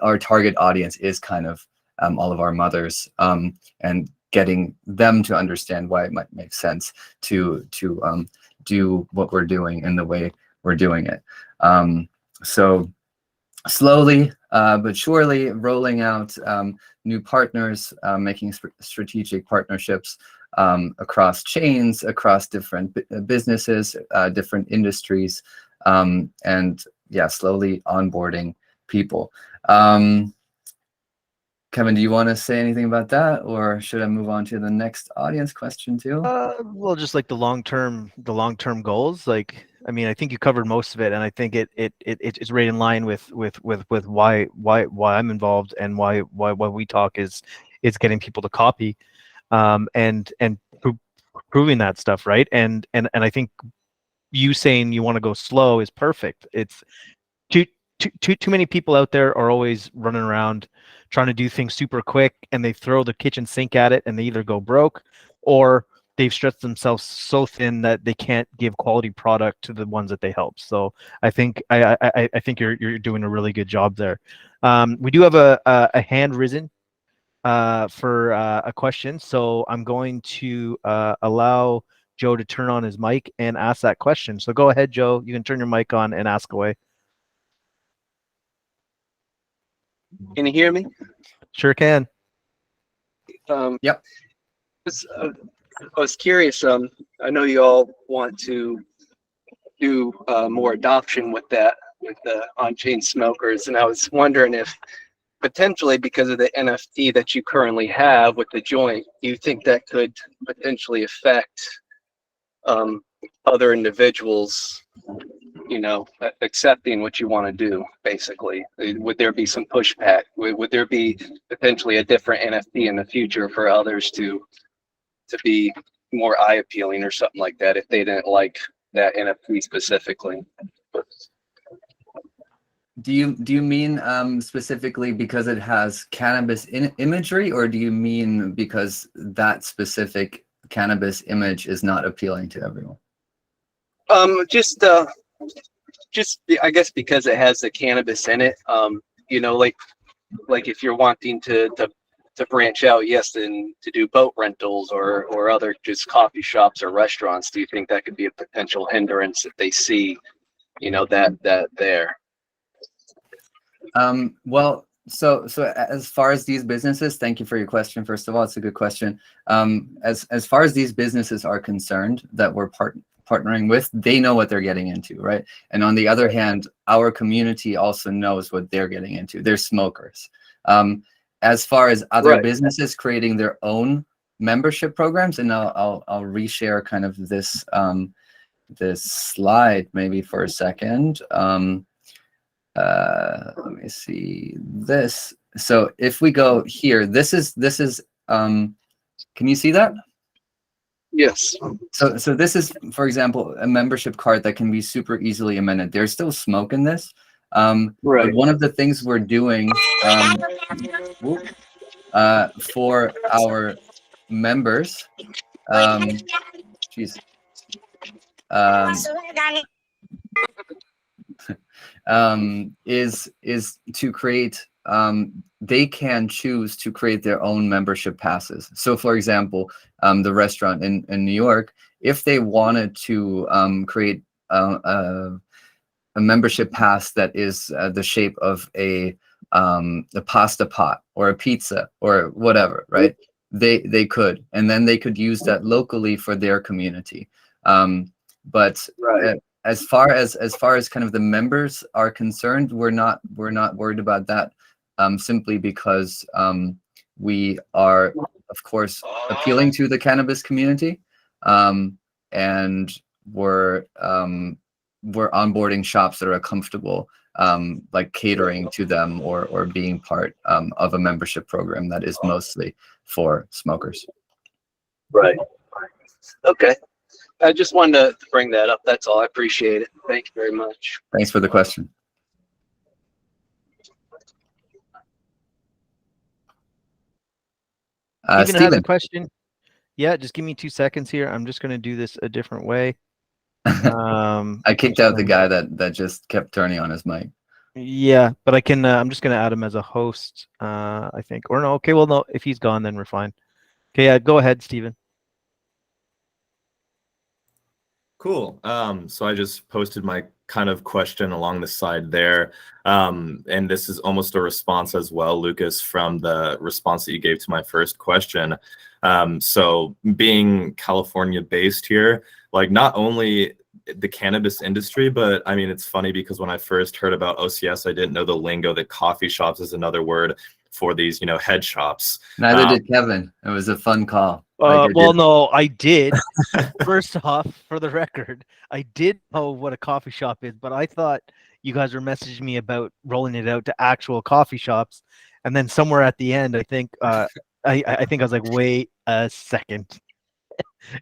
our target audience is kind of all of our mothers, and getting them to understand why it might make sense to do what we're doing in the way we're doing it. So slowly but surely rolling out new partners, making strategic partnerships across chains, across different businesses, different industries, and yeah, slowly onboarding people. Kevin, do you want to say anything about that, or should I move on to the next audience question too? Well, just like the long-term goals. Like, I mean, I think you covered most of it, and I think it's right in line with why I'm involved and why we talk is getting people to copy, and proving that stuff, right? And I think you saying you want to go slow is perfect. It's too many people out there are always running around trying to do things super quick, and they throw the kitchen sink at it, and they either go broke or they've stretched themselves so thin that they can't give quality product to the ones that they help. So I think I think you're doing a really good job there. We do have a hand risen for a question, so I'm going to allow Joe to turn on his mic and ask that question. So go ahead, Joe. You can turn your mic on and ask away. Can you hear me? Sure can. Yep. I was curious. I know you all want to do more adoption with that, with the on-chain smokers, and I was wondering if potentially because of the NFT that you currently have with the joint, do you think that could potentially affect other individuals, accepting what you want to do, basically? Would there be some pushback? Would there be potentially a different NFT in the future for others to be more eye appealing or something like that if they didn't like that NFT specifically? Do you mean specifically because it has cannabis imagery, or do you mean because that specific cannabis image is not appealing to everyone? Just I guess because it has the cannabis in it. Like if you're wanting to branch out, yes, and to do boat rentals or other just coffee shops or restaurants, do you think that could be a potential hindrance if they see, that there? Well, so as far as these businesses, thank you for your question. First of all, it's a good question. As far as these businesses are concerned that we're partnering with, they know what they're getting into, right? And on the other hand, our community also knows what they're getting into. They're smokers. As far as other businesses creating their own membership programs, and I'll reshare kind of this this slide maybe for a second. Let me see this. So if we go here, this is can you see that? Yes. So this is, for example, a membership card that can be super easily amended. There's still smoke in this. But one of the things we're doing for our members, is to create, they can choose to create their own membership passes. So for example, the restaurant in New York, if they wanted to create a membership pass that is the shape of a pasta pot or a pizza or whatever, right? They could, and then they could use that locally for their community. But as far as kind of the members are concerned, we're not worried about that, simply because we are, of course, appealing to the cannabis community, and we're onboarding shops that are comfortable, like catering to them or being part of a membership program that is mostly for smokers. Right. Okay. I just wanted to bring that up. That's all. I appreciate it. Thank you very much. Thanks for the question. Steven has a Steven. question. Yeah, just give me 2 seconds here. I'm just going to do this a different way. I kicked out the guy that just kept turning on his mic. Yeah, but I can. I'm just going to add him as a host, I think. Or no, okay, well, no, if he's gone, then we're fine. Okay, yeah, go ahead, Steven. Cool. So I just posted my kind of question along the side there. And this is almost a response as well, Lukas, from the response that you gave to my first question. So being California based here, like not only the cannabis industry, but I mean, it's funny because when I first heard about OCS, I didn't know the lingo that coffee shops is another word for these, you know, head shops. Neither did Kevin. It was a fun call. Well, no, I did. First off, for the record, I did know what a coffee shop is, but I thought you guys were messaging me about rolling it out to actual coffee shops, and then somewhere at the end, I think I think I was like, wait a second,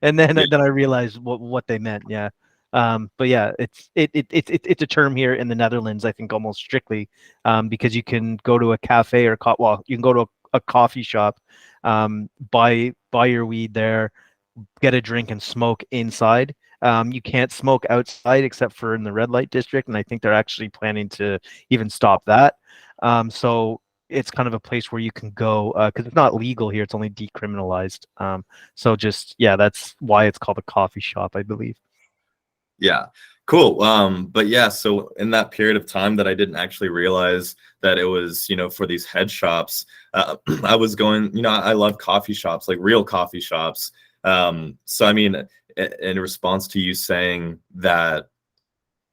and then I realized what they meant. Yeah. But yeah, it's a term here in the Netherlands, I think, almost strictly, because you can go to a cafe or you can go to a coffee shop, buy your weed there, get a drink and smoke inside. You can't smoke outside except for in the red light district, and I think they're actually planning to even stop that. So it's kind of a place where you can go because it's not legal here; it's only decriminalized. So just that's why it's called a coffee shop, I believe. Yeah, cool. But yeah, so in that period of time that I didn't actually realize that it was, you know, for these head shops, I was going, you know, I love coffee shops, like real coffee shops. So I mean, in response to you saying that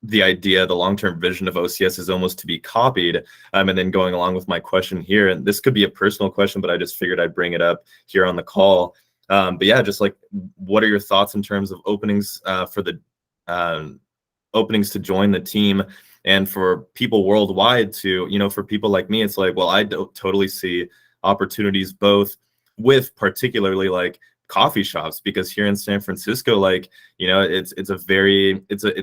the idea, the long-term vision of OCS is almost to be copied, and then going along with my question here, and this could be a personal question, but I just figured I'd bring it up here on the call. But yeah, just like, what are your thoughts in terms of openings for the openings to join the team, and for people worldwide to, you know, for people like me, it's like, well, I totally see opportunities both with particularly like coffee shops, because here in San Francisco, like, you know, it's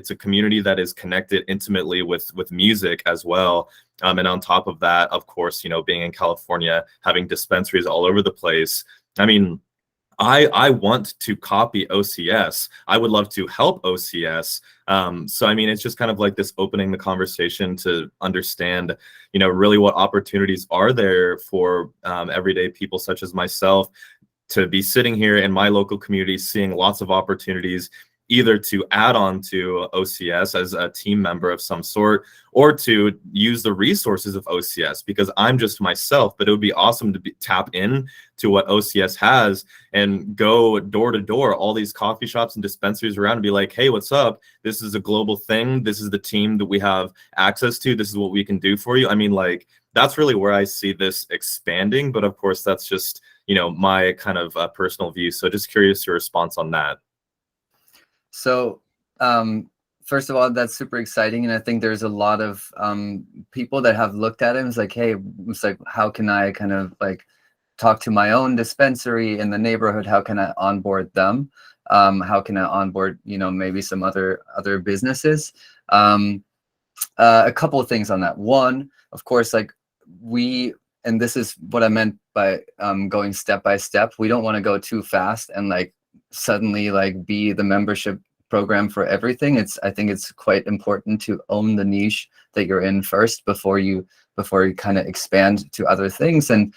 a community that is connected intimately with music as well. And on top of that, of course, you know, being in California, having dispensaries all over the place. I mean, I want to copy OCS. I would love to help OCS. So, I mean, it's just kind of like this opening the conversation to understand, you know, really what opportunities are there for everyday people such as myself to be sitting here in my local community, seeing lots of opportunities, either to add on to OCS as a team member of some sort, or to use the resources of OCS, because I'm just myself. But it would be awesome to tap in to what OCS has and go door to door, all these coffee shops and dispensaries around, and be like, hey, what's up? This is a global thing. This is the team that we have access to. This is what we can do for you. I mean, like, that's really where I see this expanding. But of course, that's just, you know, my kind of personal view. So just curious your response on that. So, first of all, that's super exciting. And I think there's a lot of people that have looked at it and it's like, hey, it's like, how can I kind of like talk to my own dispensary in the neighborhood? How can I onboard them? How can I onboard, you know, maybe some other businesses? A couple of things on that. One, of course, like and this is what I meant by going step by step. We don't want to go too fast and like suddenly like be the membership program for everything. I think it's quite important to own the niche that you're in first before you kind of expand to other things. And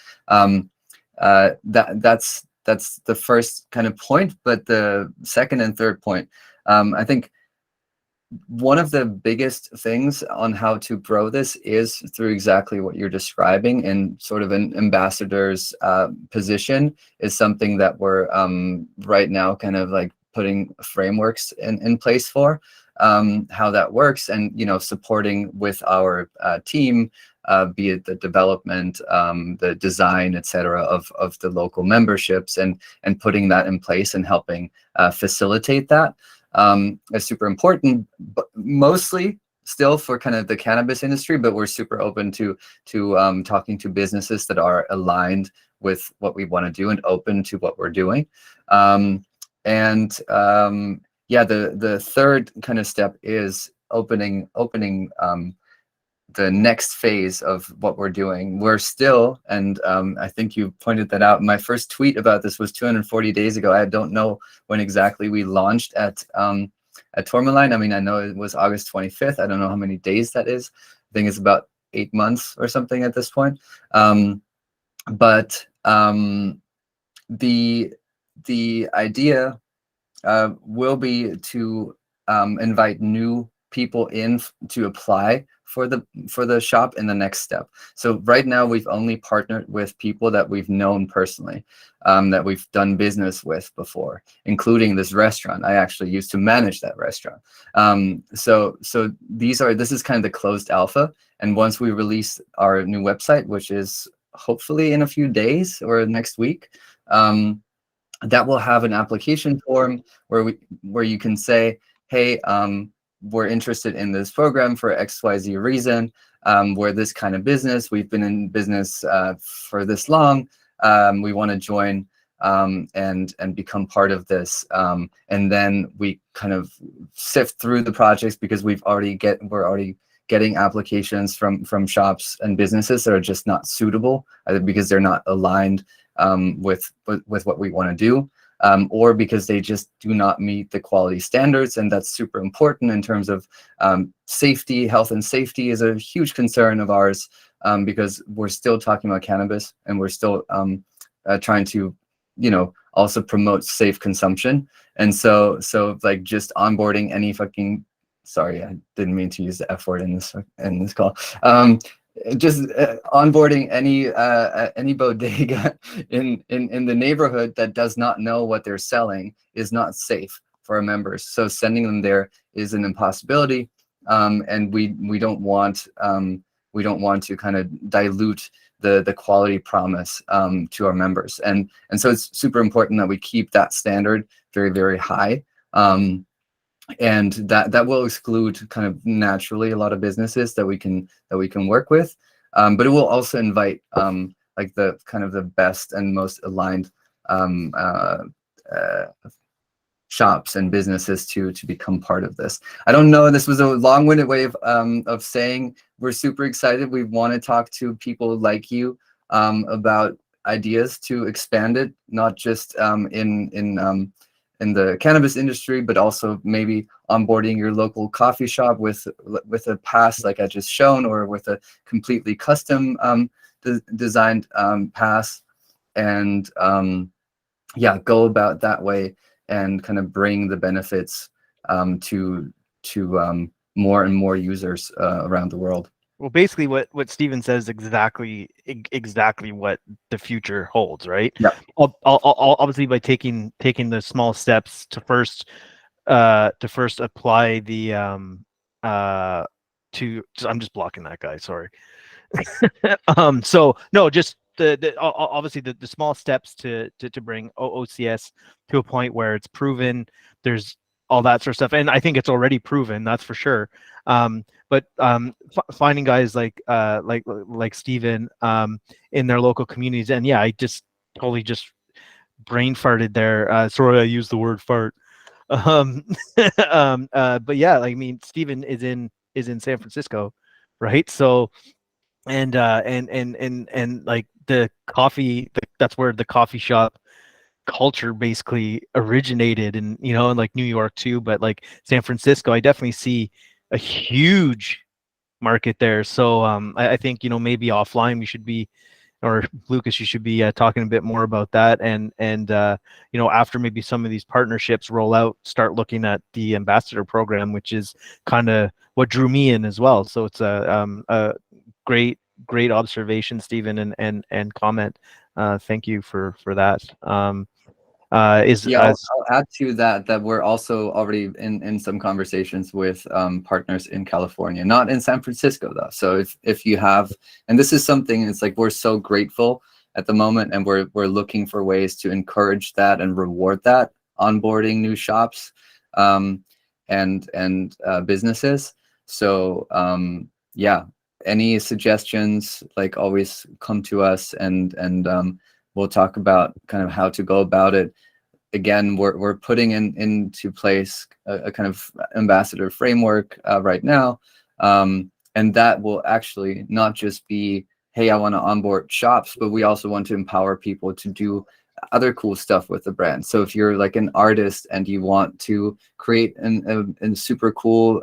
that's the first kind of point. But the second and third point, I think one of the biggest things on how to grow this is through exactly what you're describing, and sort of an ambassador's position is something that we're right now kind of like putting frameworks in place for how that works, and, you know, supporting with our team, be it the development, the design, etc., of the local memberships, and putting that in place and helping facilitate that. Is super important, but mostly still for kind of the cannabis industry, but we're super open to talking to businesses that are aligned with what we want to do and open to what we're doing. Yeah, the third kind of step is opening the next phase of what we're doing. We're still, and I think you pointed that out. My first tweet about this was 240 days ago. I don't know when exactly we launched at Tourmaline. I mean, I know it was August 25th. I don't know how many days that is. I think it's about 8 months or something at this point. But the idea will be to invite new people in to apply for the shop in the next step. So right now we've only partnered with people that we've known personally, that we've done business with before, including this restaurant. I actually used to manage that restaurant. So this is kind of the closed alpha. And once we release our new website, which is hopefully in a few days or next week. That will have an application form where you can say, hey, we're interested in this program for XYZ reason. We're this kind of business. We've been in business for this long. We want to join and become part of this. And then we kind of sift through the projects because we're already getting applications from shops and businesses that are just not suitable, either because they're not aligned with what we want to do, or because they just do not meet the quality standards. And that's super important in terms of safety. Health and safety is a huge concern of ours, because we're still talking about cannabis, and we're still trying to, also promote safe consumption. And so like just onboarding any fucking, sorry, I didn't mean to use the F word in this call. Just onboarding any bodega in the neighborhood that does not know what they're selling is not safe for our members. So sending them there is an impossibility, and we don't want to kind of dilute the quality promise to our members. And so it's super important that we keep that standard very, very high. And that will exclude kind of naturally a lot of businesses that we can work with, but it will also invite like the kind of the best and most aligned shops and businesses to become part of this. I don't know, this was a long-winded way of saying we're super excited. We want to talk to people like you about ideas to expand it, not just in the cannabis industry, but also maybe onboarding your local coffee shop with a pass like I just shown, or with a completely custom designed pass, and yeah, go about that way and kind of bring the benefits to more and more users around the world. Well, basically what Steven says exactly what the future holds, right? Yeah. Obviously by taking the small steps to first apply the I'm just blocking that guy, sorry. So no, just obviously the small steps to bring OCS to a point where it's proven, there's all that sort of stuff, and I think it's already proven, that's for sure. But finding guys like Steven in their local communities, and yeah, I just totally just brain farted there. Sorry, I used the word fart. But yeah, I mean, Steven is in San Francisco, right? So and like the coffee, that's where the coffee shop culture basically originated, and in like New York too, but like San Francisco, I definitely see a huge market there. So I think maybe offline we should be, or Lukas, you should be talking a bit more about that, and after maybe some of these partnerships roll out, start looking at the ambassador program, which is kind of what drew me in as well. So it's a great observation, Steven, and comment. Thank you for that. I'll add to that we're also already in some conversations with partners in California, not in San Francisco though. So if you have, and this is something, it's like we're so grateful at the moment, and we're looking for ways to encourage that and reward that, onboarding new shops and businesses. So yeah, any suggestions, like, always come to us, and we'll talk about kind of how to go about it. Again, we're putting into place a kind of ambassador framework right now, and that will actually not just be, hey, I want to onboard shops, but we also want to empower people to do other cool stuff with the brand. So if you're like an artist and you want to create a super cool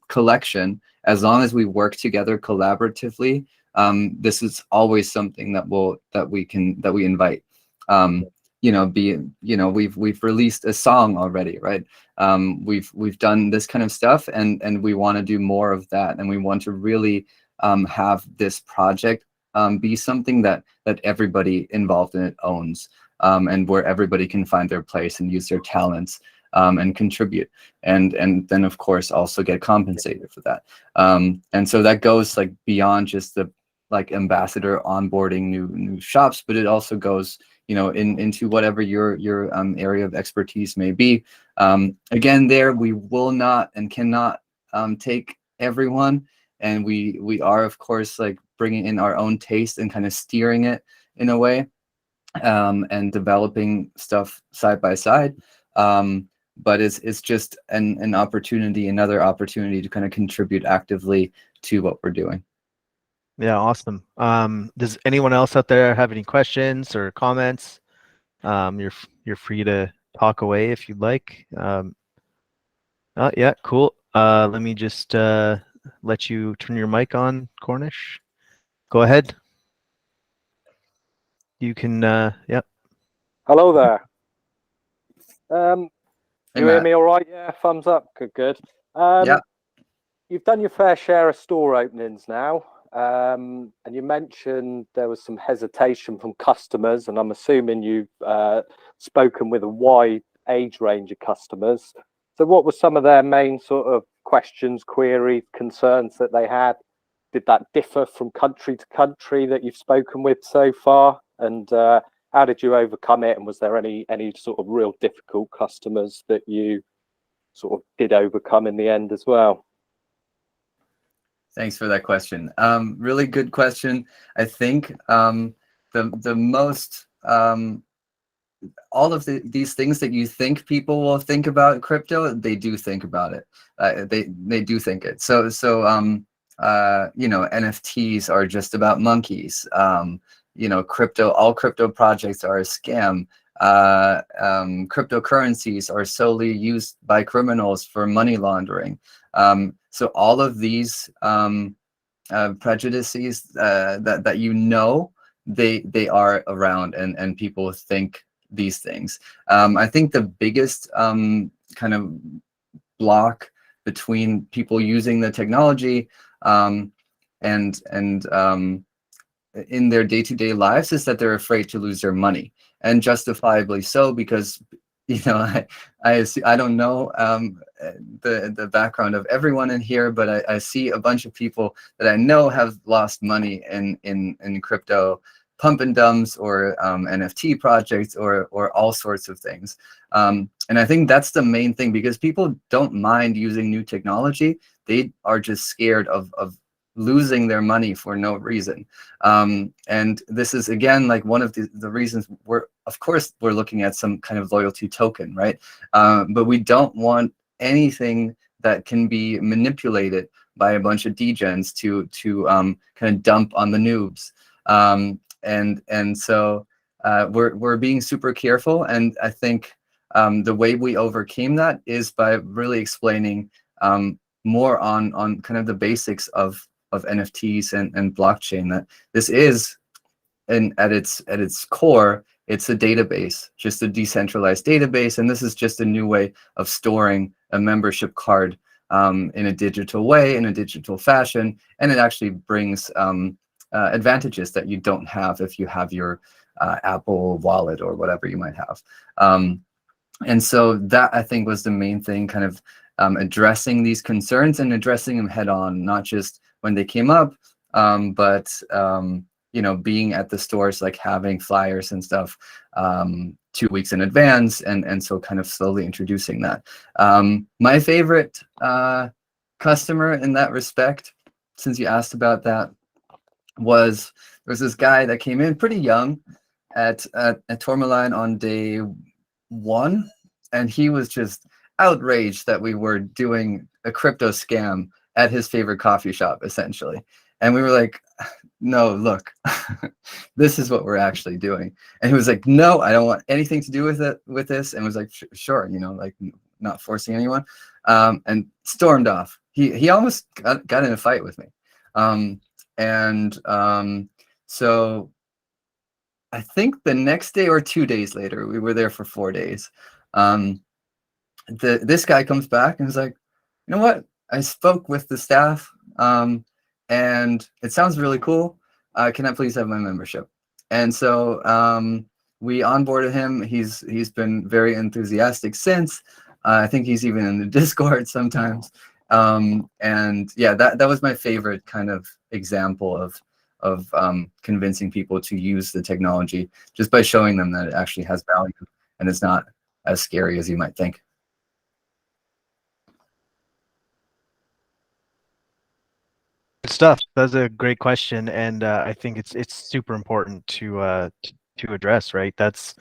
collection, as long as we work together collaboratively, this is always something that we invite. We've released a song already, right? We've done this kind of stuff, and we want to do more of that, and we want to really have this project be something that everybody involved in it owns, and where everybody can find their place and use their talents and contribute, and then of course also get compensated for that. And so that goes like beyond just the like ambassador onboarding new shops, but it also goes, you know, into whatever your area of expertise may be. Again, there we will not and cannot take everyone, and we are of course like bringing in our own taste and kind of steering it in a way, and developing stuff side by side. But it's just an opportunity, another opportunity to kind of contribute actively to what we're doing. Yeah, awesome. Does anyone else out there have any questions or comments? You're free to talk away if you'd like. Yeah, cool. Let me just let you turn your mic on, Cornish. Go ahead. You can, yeah. Hello there. Hey, You hear Matt. me all right? Yeah, thumbs up. Good, good. Yeah. You've done your fair share of store openings now, and you mentioned there was some hesitation from customers, and I'm assuming you've spoken with a wide age range of customers. So what were some of their main sort of questions, queries, concerns that they had? Did that differ from country to country that you've spoken with so far? And how did you overcome it? And was there any sort of real difficult customers that you sort of did overcome in the end as well? Thanks for that question. Really good question. I think the most all of these things that you think people will think about crypto, they do think about it. They do think it. So you know, NFTs are just about monkeys. You know, all crypto projects are a scam. Cryptocurrencies are solely used by criminals for money laundering. So all of these prejudices that you know, they are around, and people think these things. I think the biggest kind of block between people using the technology and in their day-to-day lives is that they're afraid to lose their money, and justifiably so, because you know, I don't know the background of everyone in here, but I see a bunch of people that I know have lost money in crypto pump and dumps, or NFT projects, or all sorts of things. And I think that's the main thing, because people don't mind using new technology. They are just scared of losing their money for no reason. And this is, again, like one of the reasons of course we're looking at some kind of loyalty token, right? But we don't want anything that can be manipulated by a bunch of degens to kind of dump on the noobs. And so we're being super careful, and I think the way we overcame that is by really explaining more on kind of the basics of NFTs and blockchain. That this is, and at its core, it's a database, just a decentralized database, and this is just a new way of storing a membership card in a digital way, in a digital fashion, and it actually brings advantages that you don't have if you have your Apple Wallet or whatever you might have. And so that, I think, was the main thing, kind of addressing these concerns and addressing them head on, not just when they came up, but you know, being at the stores, like having flyers and stuff 2 weeks in advance, and so kind of slowly introducing that. My favorite customer in that respect, since you asked about that, was there was this guy that came in pretty young at Tourmaline on day 1, and he was just outraged that we were doing a crypto scam at his favorite coffee shop, essentially. And we were like, no, look, this is what we're actually doing. And he was like, no, I don't want anything to do with this. And was like, sure, you know, like not forcing anyone, and stormed off. He almost got in a fight with me. So I think the next day or 2 days later, we were there for 4 days. This guy comes back and is like, you know what? I spoke with the staff, and it sounds really cool. Can I please have my membership? And so we onboarded him. He's been very enthusiastic since. I think he's even in the Discord sometimes. And yeah, that was my favorite kind of example convincing people to use the technology just by showing them that it actually has value and it's not as scary as you might think. Good stuff. That's a great question, and I think it's super important to address. Right. That's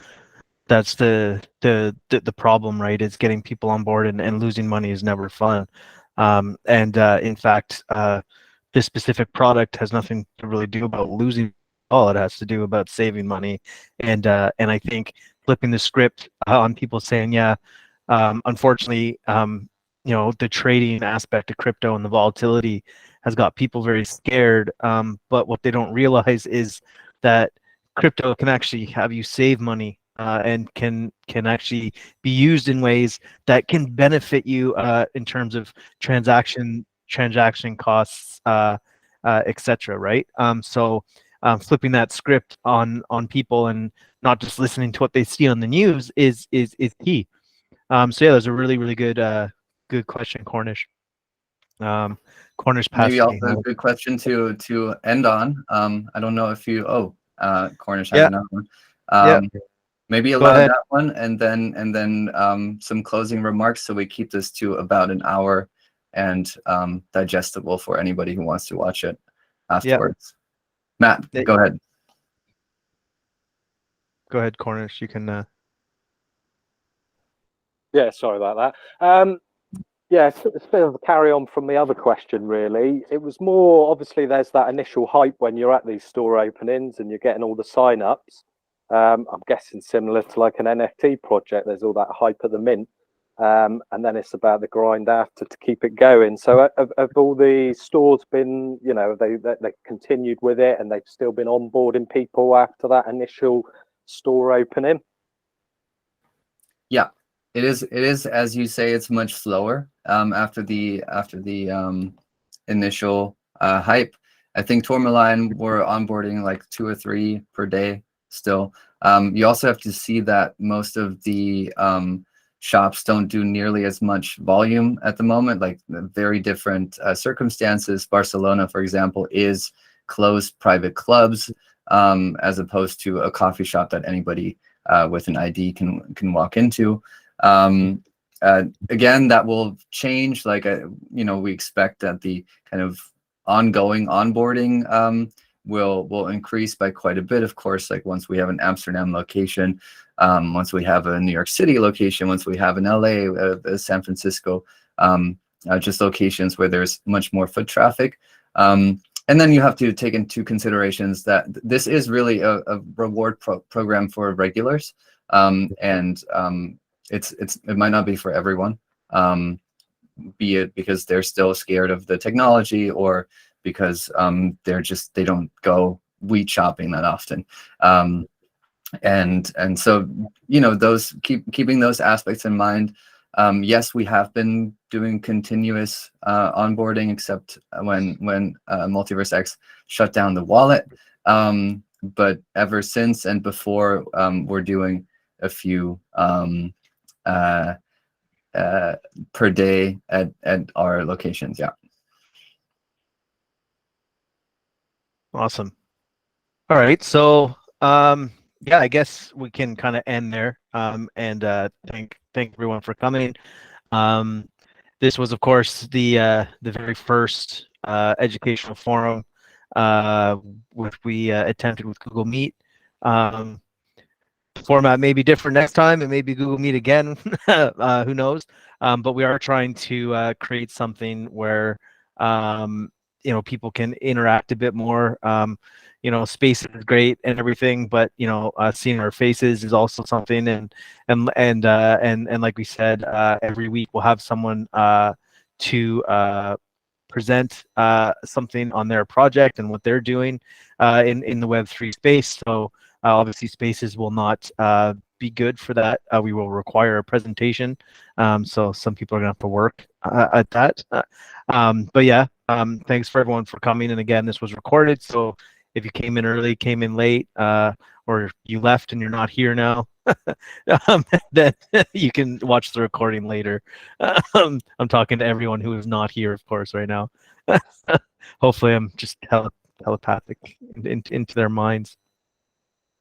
the problem, right? Is getting people on board, and losing money is never fun. In fact, this specific product has nothing to really do about losing. All it has to do about saving money, and I think flipping the script on people saying, yeah, unfortunately, the trading aspect of crypto and the volatility has got people very scared. But what they don't realize is that crypto can actually have you save money, and can actually be used in ways that can benefit you in terms of transaction costs, etc. Right? So flipping that script on people and not just listening to what they see on the news is key. So yeah, that's a really good question, Cornish. Cornish passed Maybe me. also a good question to end on. I don't know if you. Cornish has Yeah. another one. Yeah. Maybe Go allow ahead. that one, and then some closing remarks, so we keep this to about an hour and digestible for anybody who wants to watch it afterwards. Matt, Yeah. go ahead. Go ahead, Cornish. You can. Yeah, sorry about that. Yeah, it's a bit of a carry on from the other question, really. It was more, obviously, there's that initial hype when you're at these store openings and you're getting all the sign-ups. I'm guessing similar to like an NFT project, there's all that hype at the mint. And then it's about the grind after to keep it going. So have all the stores been, they continued with it and they've still been onboarding people after that initial store opening? Yeah, it is as you say, it's much slower after the initial hype. I think Tourmaline were onboarding like 2 or 3 per day still. You also have to see that most of the shops don't do nearly as much volume at the moment, like very different circumstances. Barcelona, for example, is closed private clubs as opposed to a coffee shop that anybody with an ID can walk into. Again, that will change. Like we expect that the kind of ongoing onboarding will increase by quite a bit. Of course, like once we have an Amsterdam location, once we have a New York City location, once we have an LA, San Francisco, just locations where there's much more foot traffic. And then you have to take into considerations that this is really a reward program for regulars, and it might not be for everyone, be it because they're still scared of the technology or because they don't go wheat shopping that often, and so those keeping those aspects in mind. Yes, we have been doing continuous onboarding, except when Multiverse X shut down the wallet. But ever since and before, we're doing a few per day at our locations. Yeah. Awesome. All right. So yeah, I guess we can kind of end there. And thank everyone for coming. This was, of course, the very first educational forum we attempted with Google Meet. Format may be different next time. It may be Google Meet again. Who knows? But we are trying to create something where people can interact a bit more. Space is great and everything, but seeing our faces is also something. And like we said, every week we'll have someone to present something on their project and what they're doing in the Web3 space. So obviously spaces will not be good for that. We will require a presentation. So some people are gonna have to work at that. But yeah, thanks for everyone for coming. And again, this was recorded. So if you came in early, came in late, or you left and you're not here now, then you can watch the recording later. I'm talking to everyone who is not here, of course, right now. Hopefully I'm just telepathic into their minds.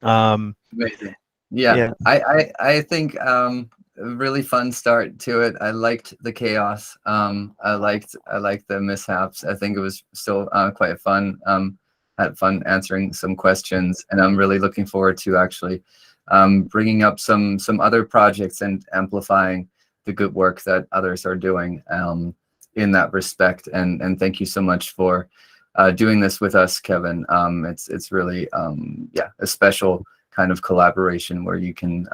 Amazing. Yeah, Yeah. I think a really fun start to it. I liked the chaos. I liked the mishaps. I think it was still quite fun. Had fun answering some questions, and I'm really looking forward to actually bringing up some other projects and amplifying the good work that others are doing in that respect. And thank you so much for doing this with us, Kevin. It's really yeah, a special kind of collaboration where you can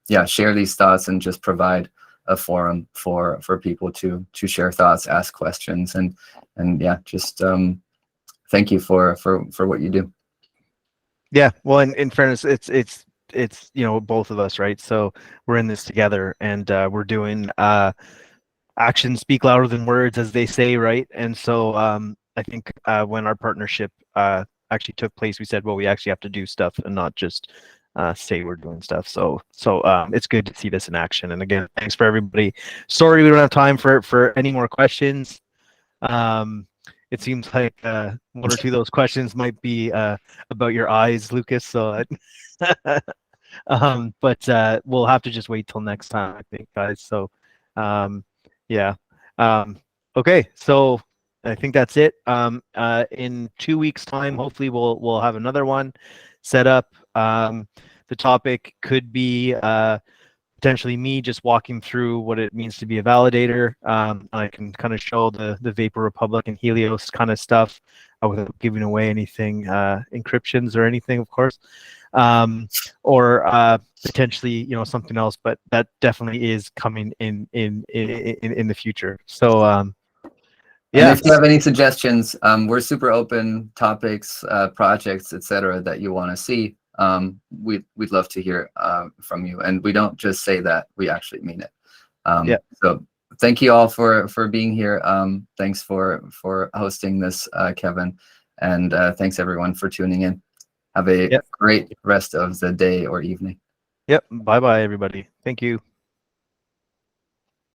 yeah, share these thoughts and just provide a forum for people to share thoughts, ask questions, and yeah, just thank you for what you do. Yeah, well, in fairness, it's you know, both of us, right? So we're in this together, and we're doing actions speak louder than words, as they say, right? And so I think when our partnership actually took place, we said, well, we actually have to do stuff and not just say we're doing stuff. So it's good to see this in action. And again, thanks for everybody. Sorry we don't have time for any more questions. It seems like one or two of those questions might be about your eyes, Lukas. So, but we'll have to just wait till next time, I think, guys. So, yeah. Okay. So I think that's it. In 2 weeks' time, hopefully we'll have another one set up. The topic could be potentially me just walking through what it means to be a validator. I can kind of show the Vapor Republic and Helios kind of stuff without giving away anything, encryptions or anything, of course, or potentially, you know, something else. But that definitely is coming in the future. So yeah. And if you have any suggestions, we're super open. Topics, projects, etc., that you want to see. We'd love to hear from you, and we don't just say that, we actually mean it. Yeah. So thank you all for being here. Thanks for hosting this, Kevin, and thanks everyone for tuning in. Have a great rest of the day or evening. Yep. Bye bye, everybody. Thank you.